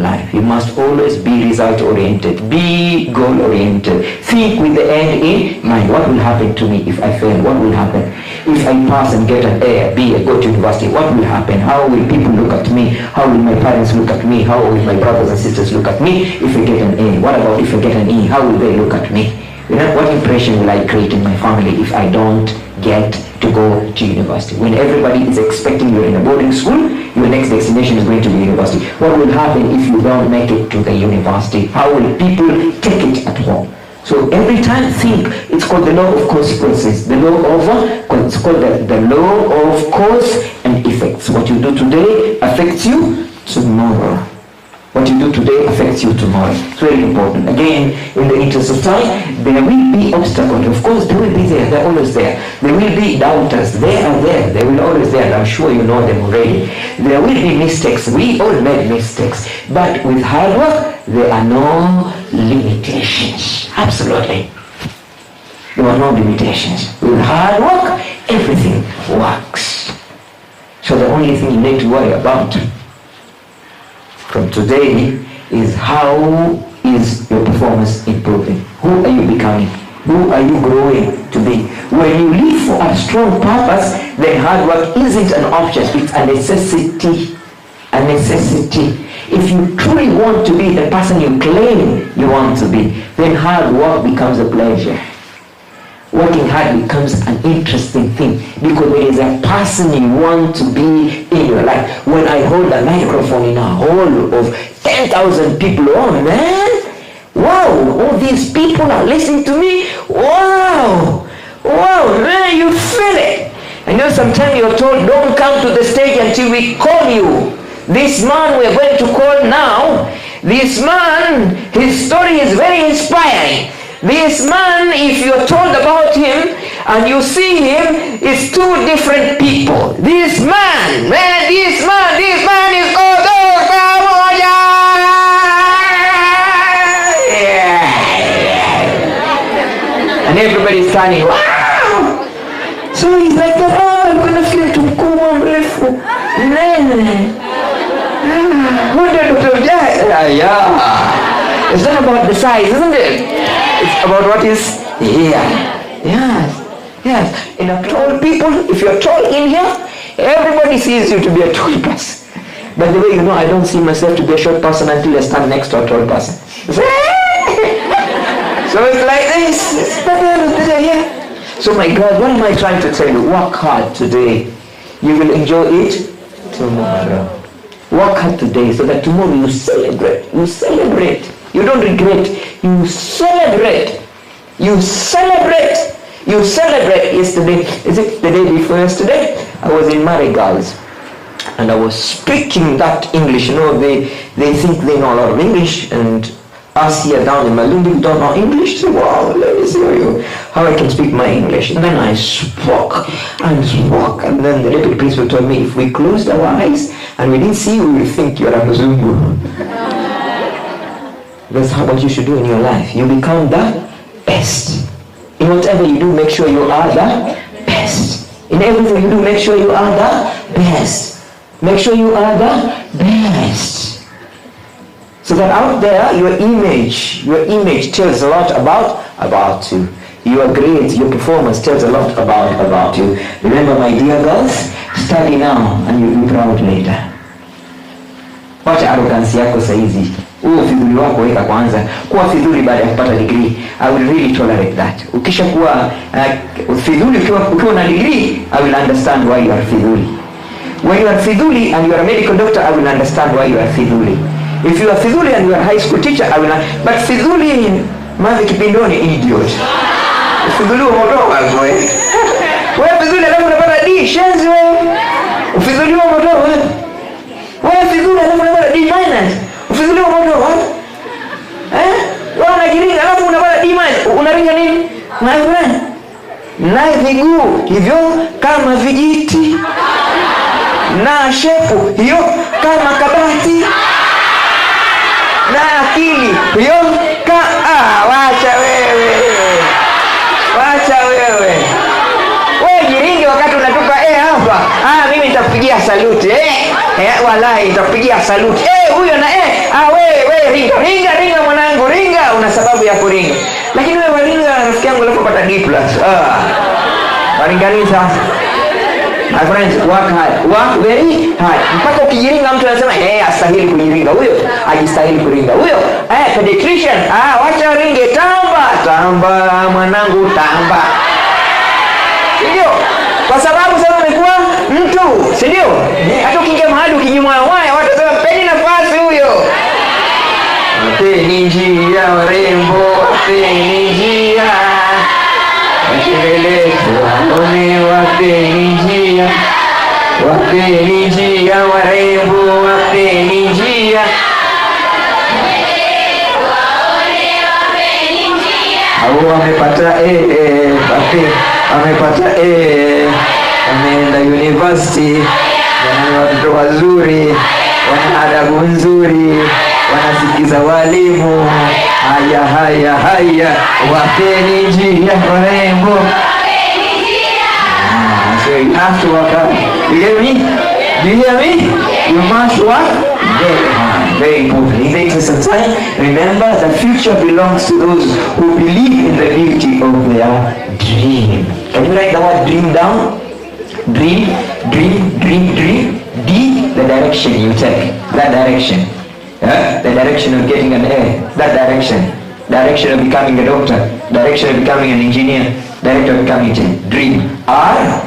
life. You must always be result oriented, be goal oriented. Think with the end in mind. What will happen to me if I fail? What will happen if I pass and get an A, B, and go to university? What will happen? How will people look at me? How will my parents look at me? How will my brothers and sisters look at me if I get an A? What about if I get an E? How will they look at me? What impression will I create in my family if I don't get to go to university? When everybody is expecting you're in a boarding school, your next destination is going to be university. What will happen if you don't make it to the university? How will people take it at home? So every time think, it's called the law of consequences. The law of, it's called the law of cause and effects. What you do today affects you tomorrow. What you do today affects you tomorrow. It's very important. Again, in the interest of time, there will be obstacles. Of course, they will be there. They're always there. There will be doubters. They are there. They will always there. I'm sure you know them already. There will be mistakes. We all make mistakes. But with hard work, there are no limitations. Absolutely. There are no limitations. With hard work, everything works. So the only thing you need to worry about from today is how is your performance improving? Who are you becoming? Who are you growing to be? When you live for a strong purpose, then hard work isn't an option, it's a necessity. A necessity. If you truly want to be the person you claim you want to be, then hard work becomes a pleasure. Working hard becomes an interesting thing because there is a person you want to be in your life. When I hold a microphone in a hall of 10,000 people, oh man, wow, all these people are listening to me, wow, man, you feel it. I know sometimes you're told, don't come to the stage until we call you. This man we're going to call now, this man, his story is very inspiring. This man, if you're told about him and you see him, it's two different people. This man is called and everybody's standing, wow! So he's like, oh, I'm going to feel to mkubwa mrefu. Yeah. It's not about the size, isn't it? It's about what is here. Yes. In a tall people, if you're tall in here, everybody sees you to be a tall person. By the way, you know, I don't see myself to be a short person until I stand next to a tall person. So it's like this. So my God, what am I trying to tell you? Work hard today. You will enjoy it tomorrow. Work hard today so that tomorrow you celebrate. You celebrate. You don't regret. You celebrate. You celebrate. You celebrate. Yesterday, is it the day before yesterday? I was in Marigal's and I was speaking that English. You know, they think they know a lot of English, and us here down in Malumbi don't know English. So wow, let me see how I can speak my English. And then I spoke, and then the little principal told me, if we closed our eyes and we didn't see you, we would think you're a Mzungu. That's what you should do in your life. You become the best. In whatever you do, make sure you are the best. In everything you do, make sure you are the best. Make sure you are the best. So that out there, your image tells a lot about you. You are great. Your performance tells a lot about you. Remember, my dear girls, study now and you'll be proud later. Wacha arrogance yako saizi. Ufidhuli wako weka kwanza. Kuwa fidhuli baada ya kupata degree, I will really tolerate that. Ukisha kuwa fidhuli ukiwa na degree, I will understand why you are fidhuli. When you are fidhuli and you are a medical doctor, I will understand why you are fidhuli. If you are fidhuli and you are a high school teacher, I will not. But fidhuli, mavi kipindoni, idiot. Fidhuli umotoka wewe. Wewe fidhuli alafu unapata D, shenzi wewe. Ufidhuli umotoka wewe. Wewe fidhuli alafu unapata D minus. Ufidhuli umotoka wewe. Wewe unajiringa alafu unapata D minus. Unaringa nini? Na viguu hivyo kama vijiti. Na shepu hiyo kama kabati. Na akili hiyo wacha wewe jiringi wakati unatupa hapa. Mimi nitakupigia saluti wallahi nitakupigia saluti huyo na wewe ringa mwanangu, ringa, una sababu ya kuringa. Lakini wewe walinga rafiki yangu alipopata D+. Waringani sasa. My friends, work very hard. Mpaka ukijiringa mtu anasema astahili kujiringa huyo, ajistahili kuringa huyo. Pediatrician, wacha ringe, tamba mwanangu, tamba. Ndio? Kwa sababu sasa umekuwa mtu, si ndio? Hata ukiingia mahali ukinyimwa waya, watu wasema peni nafasi huyo. Peni njia warembo, peni njia waone, wapeni njia, wapeni njia, warembo wapeni njia. Au amepata amepata ameenda university, wana watoto wazuri, wana adabu nzuri, wanasikiza walimu. Haya, wapeni njia warembo. So you have to work hard. You get me? Do you hear me? You must work very hard. Very important. In the interest of time, remember the future belongs to those who believe in the beauty of their dream. Can you write the word dream down? Dream. D, the direction you take. That direction. The direction of getting an A. That direction. Direction of becoming a doctor. Direction of becoming an engineer. Direction of becoming a dream. R,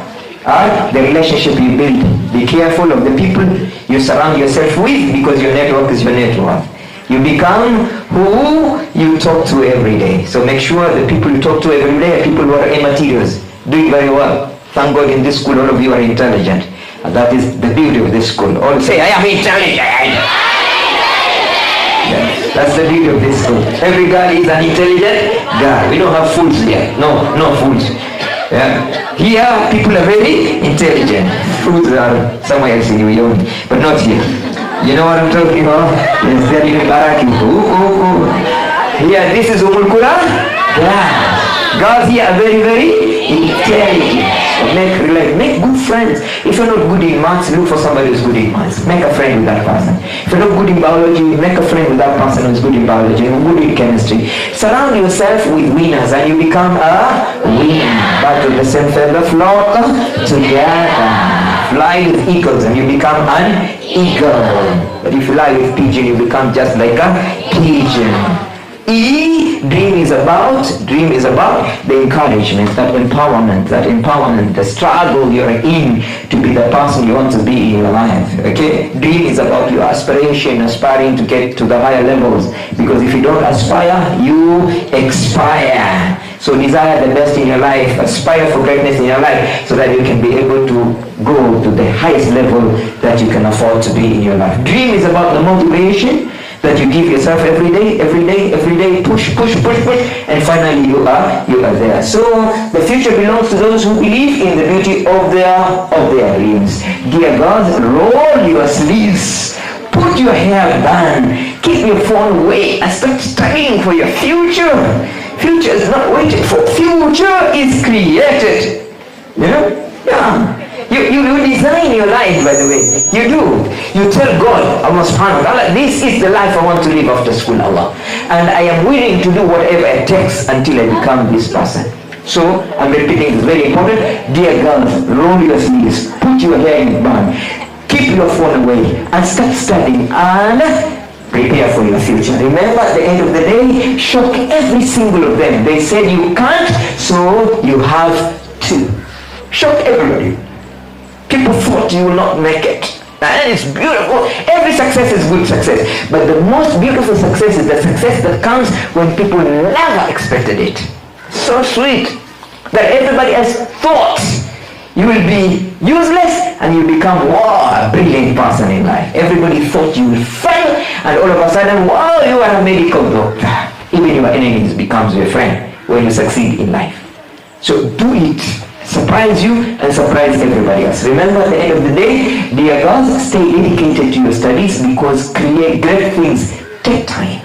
the relationship you build. Be careful of the people you surround yourself with, because your network is your network. You become who you talk to every day. So make sure the people you talk to every day are people who are immaterials. Do it very well. Thank God in this school all of you are intelligent. And that is the beauty of this school. All say, I am intelligent. Yeah, that's the beauty of this school. Every girl is an intelligent girl. We don't have fools here. No fools. Yeah. Here people are very intelligent. Fools are somewhere else in Uyoni, but not here. You know what I'm talking about? Yes, they're in Baraki. Here, this is Ummulqurah. Yeah. Girls here are very, very intelligent. So make good friends. If you're not good in maths, look for somebody who's good in maths. Make a friend with that person. If you're not good in biology, make a friend with that person who's good in biology and good in chemistry. Surround yourself with winners and you become a winner. But with the same feather flock together. Fly with eagles and you become an eagle. But if you fly with pigeon, you become just like a pigeon. E, dream is about the encouragement, that empowerment, the struggle you're in to be the person you want to be in your life. Okay? Dream is about your aspiring to get to the higher levels. Because if you don't aspire, you expire. So desire the best in your life, aspire for greatness in your life, so that you can be able to go to the highest level that you can afford to be in your life. Dream is about the motivation that you give yourself every day, push, and finally you are there. So the future belongs to those who believe in the beauty of their dreams. Dear God, roll your sleeves, put your hair down, keep your phone away, and start studying for your future. Future is not waiting for. Future is created. You know? Yeah. You design your life, by the way. You do. You tell God, Allah subhanahu wa ta'ala, this is the life I want to live after school, Allah. And I am willing to do whatever it takes until I become this person. So, I'm repeating, it's very important. Dear girls, roll your sleeves, put your hair in a bun, keep your phone away, and start studying and prepare for your future. Remember, at the end of the day, shock every single of them. They said you can't, so you have to. Shock everybody. People thought you will not make it. And it's beautiful. Every success is good success. But the most beautiful success is the success that comes when people never expected it. So sweet that everybody has thought you will be useless and you become, wow, a brilliant person in life. Everybody thought you will fail and all of a sudden, wow, you are a medical doctor. Even your enemies becomes your friend when you succeed in life. So do it. Surprise you and surprise everybody else. Remember, at the end of the day, dear girls, stay dedicated to your studies, because great things take time.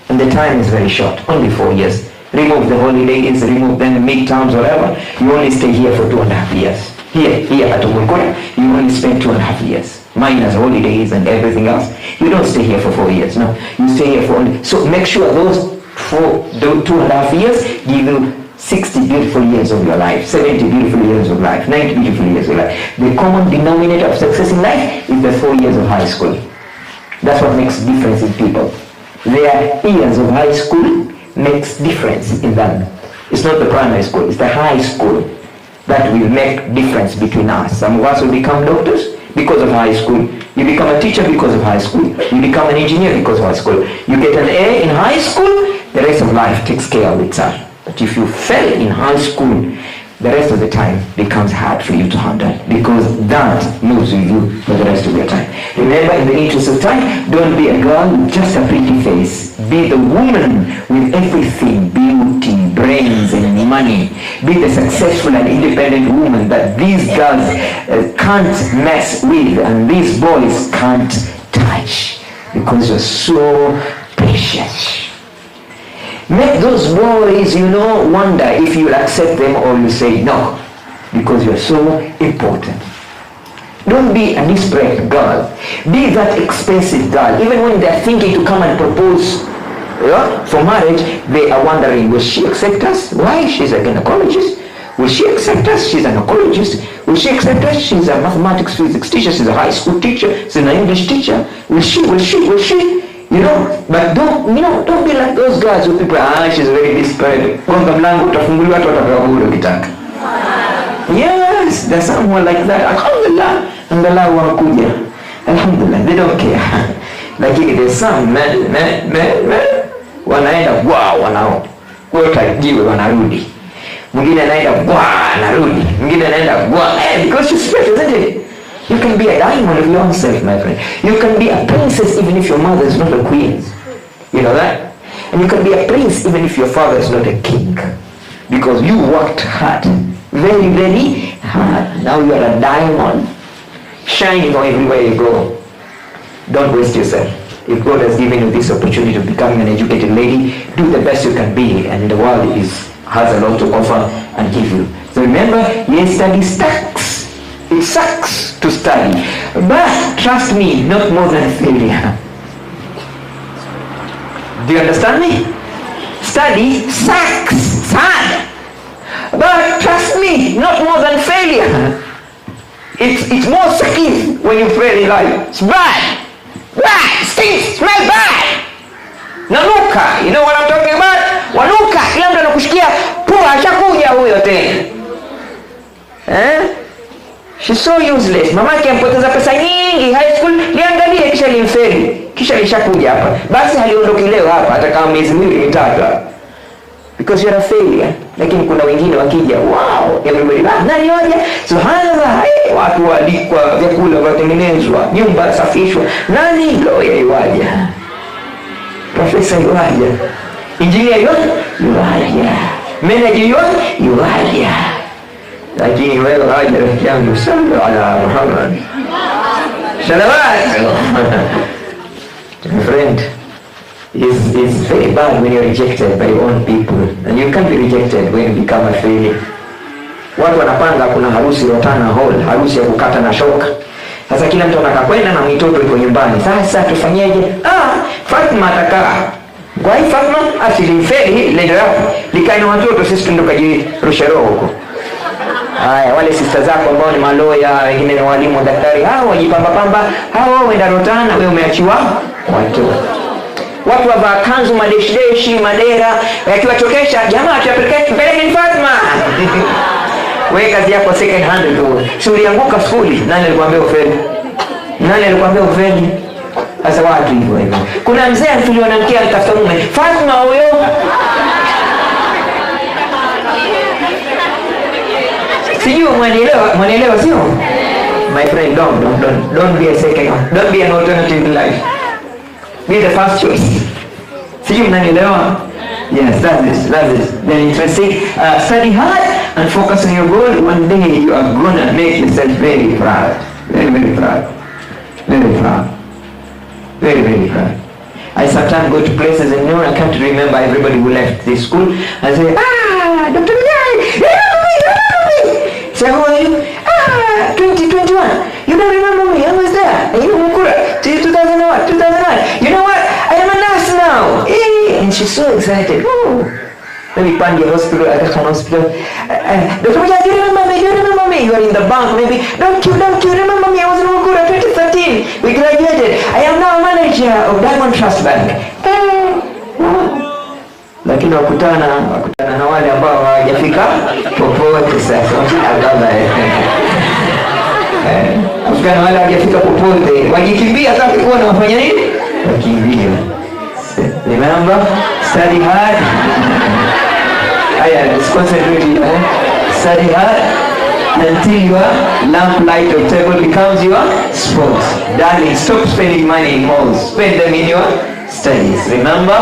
And the time is very short, only 4 years. Remove the holidays, remove the midterms, whatever. You only stay here for 2.5 years. Here at Ummulqurah, you only spend 2.5 years. Minus holidays and everything else. You don't stay here for 4 years, no. You stay here for only... So make sure those 2.5 years give you 60 beautiful years of your life, 70 beautiful years of life, 90 beautiful years of life. The common denominator of success in life is the 4 years of high school. That's what makes difference in people. Their years of high school makes difference in them. It's not the primary school, it's the high school that will make difference between us. Some of us will become doctors because of high school. You become a teacher because of high school. You become an engineer because of high school. You get an A in high school, the rest of life takes care of itself. But if you fail in high school, the rest of the time becomes hard for you to handle, because that moves with you for the rest of your time. Remember, in the interest of time, don't be a girl with just a pretty face. Be the woman with everything, beauty, brains, and money. Be the successful and independent woman that these girls can't mess with and these boys can't touch, because you're so precious. Make those boys, wonder if you'll accept them or you say no, because you're so important. Don't be a desperate girl. Be that expensive girl. Even when they're thinking to come and propose for marriage, they are wondering, will she accept us? Why? She's a gynecologist. Will she accept us? She's an oncologist. Will she accept us? She's a mathematics, physics teacher. She's a high school teacher. She's an English teacher. Will she? But don't be like those guys who people, she's very desperate. Gonga mlango utafunguliwa watu watapewa bure ukitaka. Yes, there's someone like that. Alhamdulillah, angalau wakuja. Alhamdulillah, they don't care. Lakini there's some men wanaenda wanaota jiwe wanarudi. Mwingine anaenda anarudi. Mwingine anaenda because she's special, isn't it? You can be a diamond of yourself, my friend. You can be a princess even if your mother is not a queen. You know that? And you can be a prince even if your father is not a king. Because you worked hard. Very, very hard. Now you are a diamond. Shining everywhere you go. Don't waste yourself. If God has given you this opportunity of becoming an educated lady, do the best you can be. And the world has a lot to offer and give you. So remember, yes, study sucks. It sucks to study, but trust me, not more than failure. Do you understand me? Study sucks, sad, but trust me, not more than failure. It's more sucky when you fail in life. It's bad, stinks, smells bad. Nanuka, you know what I'm talking about? Wanuka, kila mtu anakushikia pua ashakuja huyo tena. She's so useless. Mamake ampoteza pesa nyingi high school, liangalie kisha limfeli. Kisha lishakuja hapa. Basi haliondoki leo hapa hata kama miezi miwili mitatu. Because you're a failure. Lakini kuna wengine wakija, wow, everybody nani waje? Subhanallah, watu walikwa, vyakula vyatengenezwa, nyumba safishwa. Nani lawyer yuaje? Professor yuaje? Engineer yuaje? Manager yuaje? Lakini wewe haja rafiki yangu sallu ala Muhammad. Salawat. My friend, it's very bad when you're rejected by your own people, and you can't be rejected when you become a failure. Watu wanapanga kuna harusi Rotana Hall, harusi ya kukata na shoka. Sasa kila mtu anakakwenda na mitoto iko nyumbani. Sasa tufanyeje? Fatma atakaa. Kwa hiyo Fatma asilifeli leo likae na watoto, sisi tundokaji roho huko. Haya, wale sister zako ambao ni maloya, wengine ni walimu, daktari, hao wajipamba, hao waenda Rotana, wewe umeachiwa watu. Watu wavaa kanzu, madeshi, madera, yakiwatokesha, jamaa tupeleke Fatma. Wewe kazi yako second hand tu. Si ulianguka skuli, nani alikwambia ufeli? Sasa watu hivyo. Kuna mzee tuliona mkia alitafuta mume. Fatma huyo. Sijui mwanielewa sio? My friend, don't be a second one. Don't be an alternative in life. Be the first choice. Sijui mnanielewa? Yes, that's it. Then interesting. Study hard and focus on your goal. One day you are gonna make yourself very proud. Very, very proud. Very proud. Very, very proud. I sometimes go to places and I can't remember everybody who left this school. I say, Dr. Mujahid, say, who are you? 2021. You don't remember me? I was there. Ummulqurah. 2001. You know what? I am a nurse now. And she's so excited. Maybe Pandya Hospital, Agakhan Hospital. Dr. Mujahid, do you remember me? You are in the bank. Maybe, don't you remember me? I was in Ummulqurah 2013. We graduated. I am now a manager of Diamond Trust Bank. Lakini wakutana na wale ambao hawajafika popote sasa. Wakutana wale hawajafika popote. Wajikimbia sasa kuona wafanya nini? Wakimbia. Remember, study hard. Aya, let's concentrate. Study hard until your lamplight or table becomes your sport. Darling, stop spending money in malls. Spend them in your studies. Remember,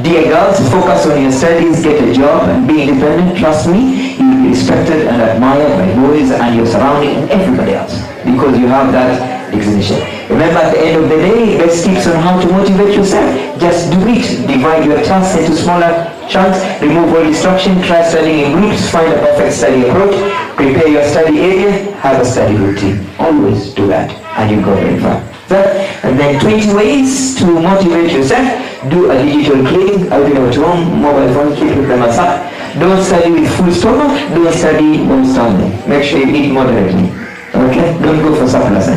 dear girls, focus on your studies, get a job and be independent. Trust me, you will be respected and admired by boys and your surrounding and everybody else because you have that exhibition. Remember, at the end of the day, best tips on how to motivate yourself. Just do it. Divide your tasks into smaller chunks. Remove all distraction. Try studying in groups. Find a perfect study approach. Prepare your study area. Have a study routine. Always do that and you go very far. And then 20 ways to motivate yourself. Do a digital cleaning. I'll be at home, mobile phone, keep them aside. Don't study with full stomach. Don't study while standing. Make sure you eat moderately. Okay? Don't go for surplus.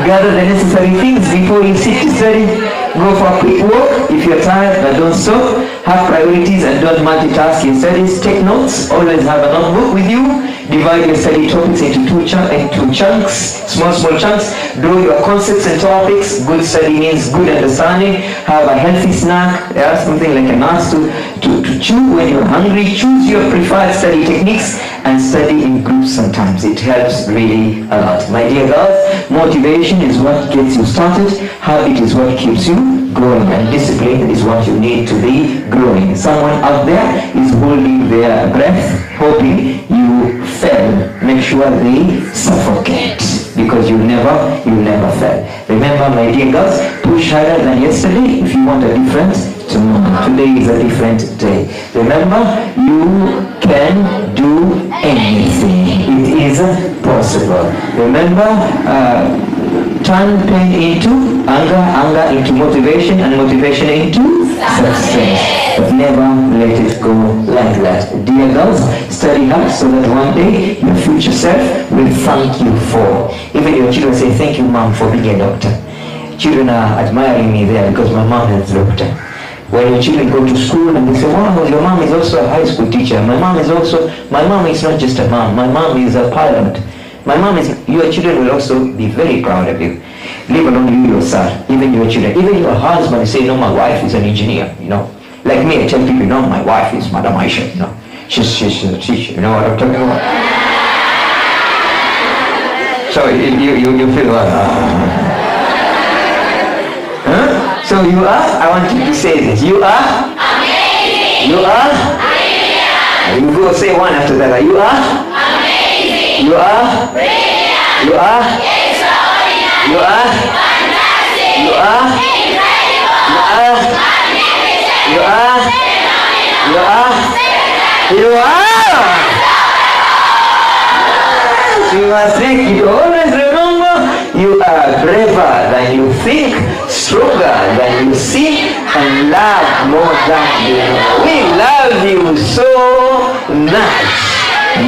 Gather the necessary things before you sit to study. Go for a quick walk if you're tired, but don't stop. Have priorities and don't multitask your studies. Take notes. Always have a notebook with you. Divide your study topics into two chunks, small chunks. Draw your concepts and topics. Good study means good understanding. Have a healthy snack, something like a nut to chew when you're hungry. Choose your preferred study techniques and study in groups sometimes. It helps really a lot. My dear girls, motivation is what gets you started. Habit is what keeps you growing, and discipline is what you need to be growing. Someone out there is holding their breath, hoping you fail. Make sure they suffocate, because you never fail. Remember, my dear girls, push harder than yesterday if you want a different tomorrow. Today is a different day. Remember, you can do anything. It is possible. Remember, turn pain into anger into motivation, and motivation into success. But never let it go like that. Dear girls, study hard so that one day your future self will thank you for. Even your children say, thank you, mom, for being a doctor. Children are admiring me there because my mom is a doctor. When your children go to school and they say, wow, your mom is also a high school teacher. My mom is not just a mom. My mom is a pilot. Your children will also be very proud of you. Leave alone you yourself, even your children, even your husband. You say, no, my wife is an engineer, Like me, I tell people, my wife is Madam Aisha, She's a teacher, you know what I'm talking about? So you feel what? Huh? So you are, I want you to say this. You are? Amazing. You are? Brilliant. You go say one after that. You are? Amazing. You are? Brilliant. You are? Extraordinary. You are? Fantastic. You are? Incredible. You are? Magnificent. You are? Phenomenal. You are? Spectacular. You are? You must make it. Always remember, you are braver than you think, stronger than you see, and love more than you know. We love you so much.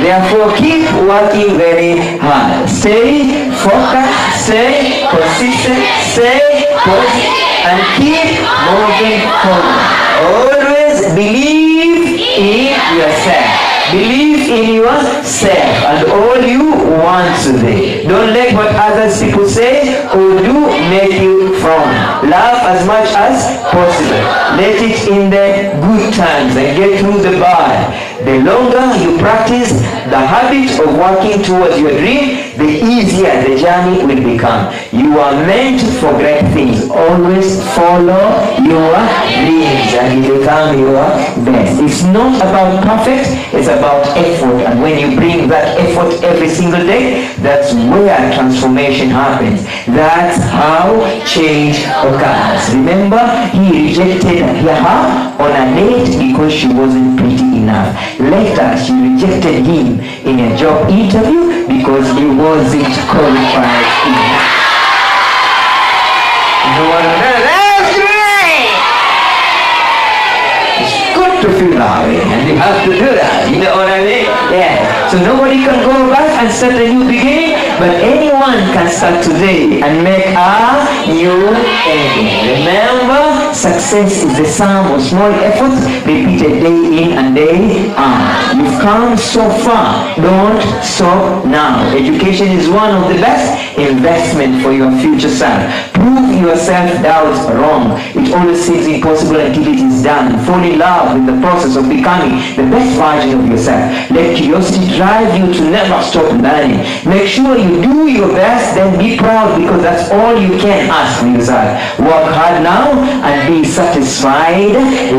Therefore, keep working very hard. Stay focused, stay consistent, stay positive, and keep moving forward. Always believe in yourself. Believe in yourself and all you want to be. Don't let what others people say or do make you frown. Laugh as much as possible. Let it in the good times and get through the bad. The longer you practice the habit of working towards your dream, the easier the journey will become. You are meant for great things. Always follow your dreams and you become your best. It's not about perfect, it's about effort. And when you bring that effort every single day, that's where transformation happens. That's how change occurs. Remember, he rejected her on a date because she wasn't pretty enough. Later, she rejected him in a job interview because he wasn't qualified enough. That's great! It's good to feel that way, and you have to do that, you know what I mean? Yeah. So nobody can go back and start a new beginning, but anyone can start today and make a new ending. Remember, success is the sum of small efforts repeated day in and day out. You've come so far. Don't stop now. Education is one of the best investment for your future self. Prove your self-doubts wrong. It always seems impossible until it is done. Fall in love with the process of becoming the best version of yourself. Let curiosity drive you to never stop learning. Make sure you do your best, then be proud, because that's all you can ask from yourself. Work hard now and be satisfied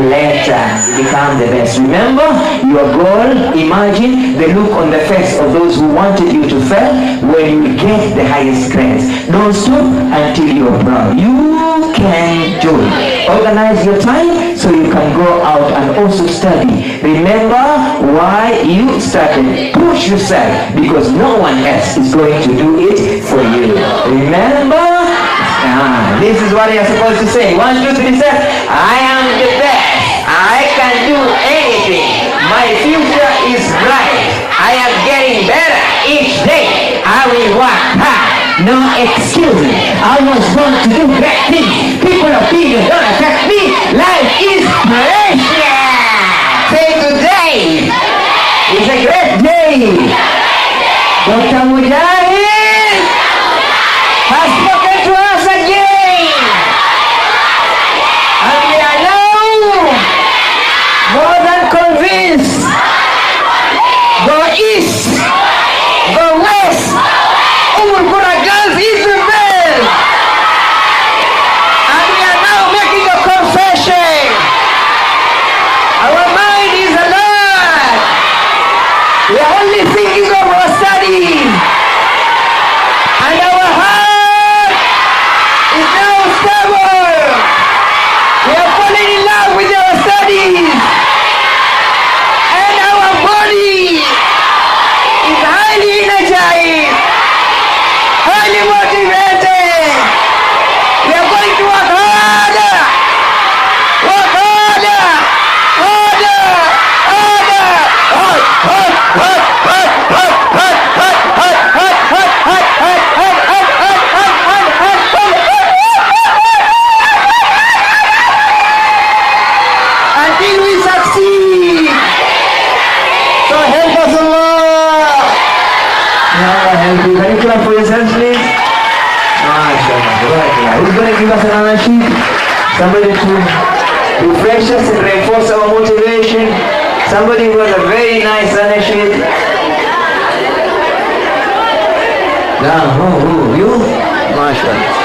later. Become the best. Remember your goal. Imagine the look on the face of those who wanted you to fail when you get the highest grades. Don't stop until you're proud. You can do it. Organize your time so you can go out and also study. Remember why you started. Push yourself, because no one else is going to do it for you. Remember? This is what you're supposed to say. 1, 2, 3, 4. I am the best. I can do anything. My future is bright. I am getting better each day. I will work hard. No excuses. I was born to do great things. People opinion don't affect me. Life is precious. Say today is a great day. Dr. Mujahid has spoken to us again. And we are now more than convinced. Go east, go west. Ummulqurah girls is the best. And we are now making a confession. Our mind is alert. We are only thinking of our studies. And our heart is now stable. We are falling in love with our studies. And our body is highly energized, highly motivated. We are going to work harder. Work harder. Harder. Harder. Until we succeed. So help us Allah. Help you. Can you clap for yourselves, please? Who's going to give us another sheet? Somebody to refresh us and reinforce our motivation. Somebody who has a very nice sheet. You? MashaAllah.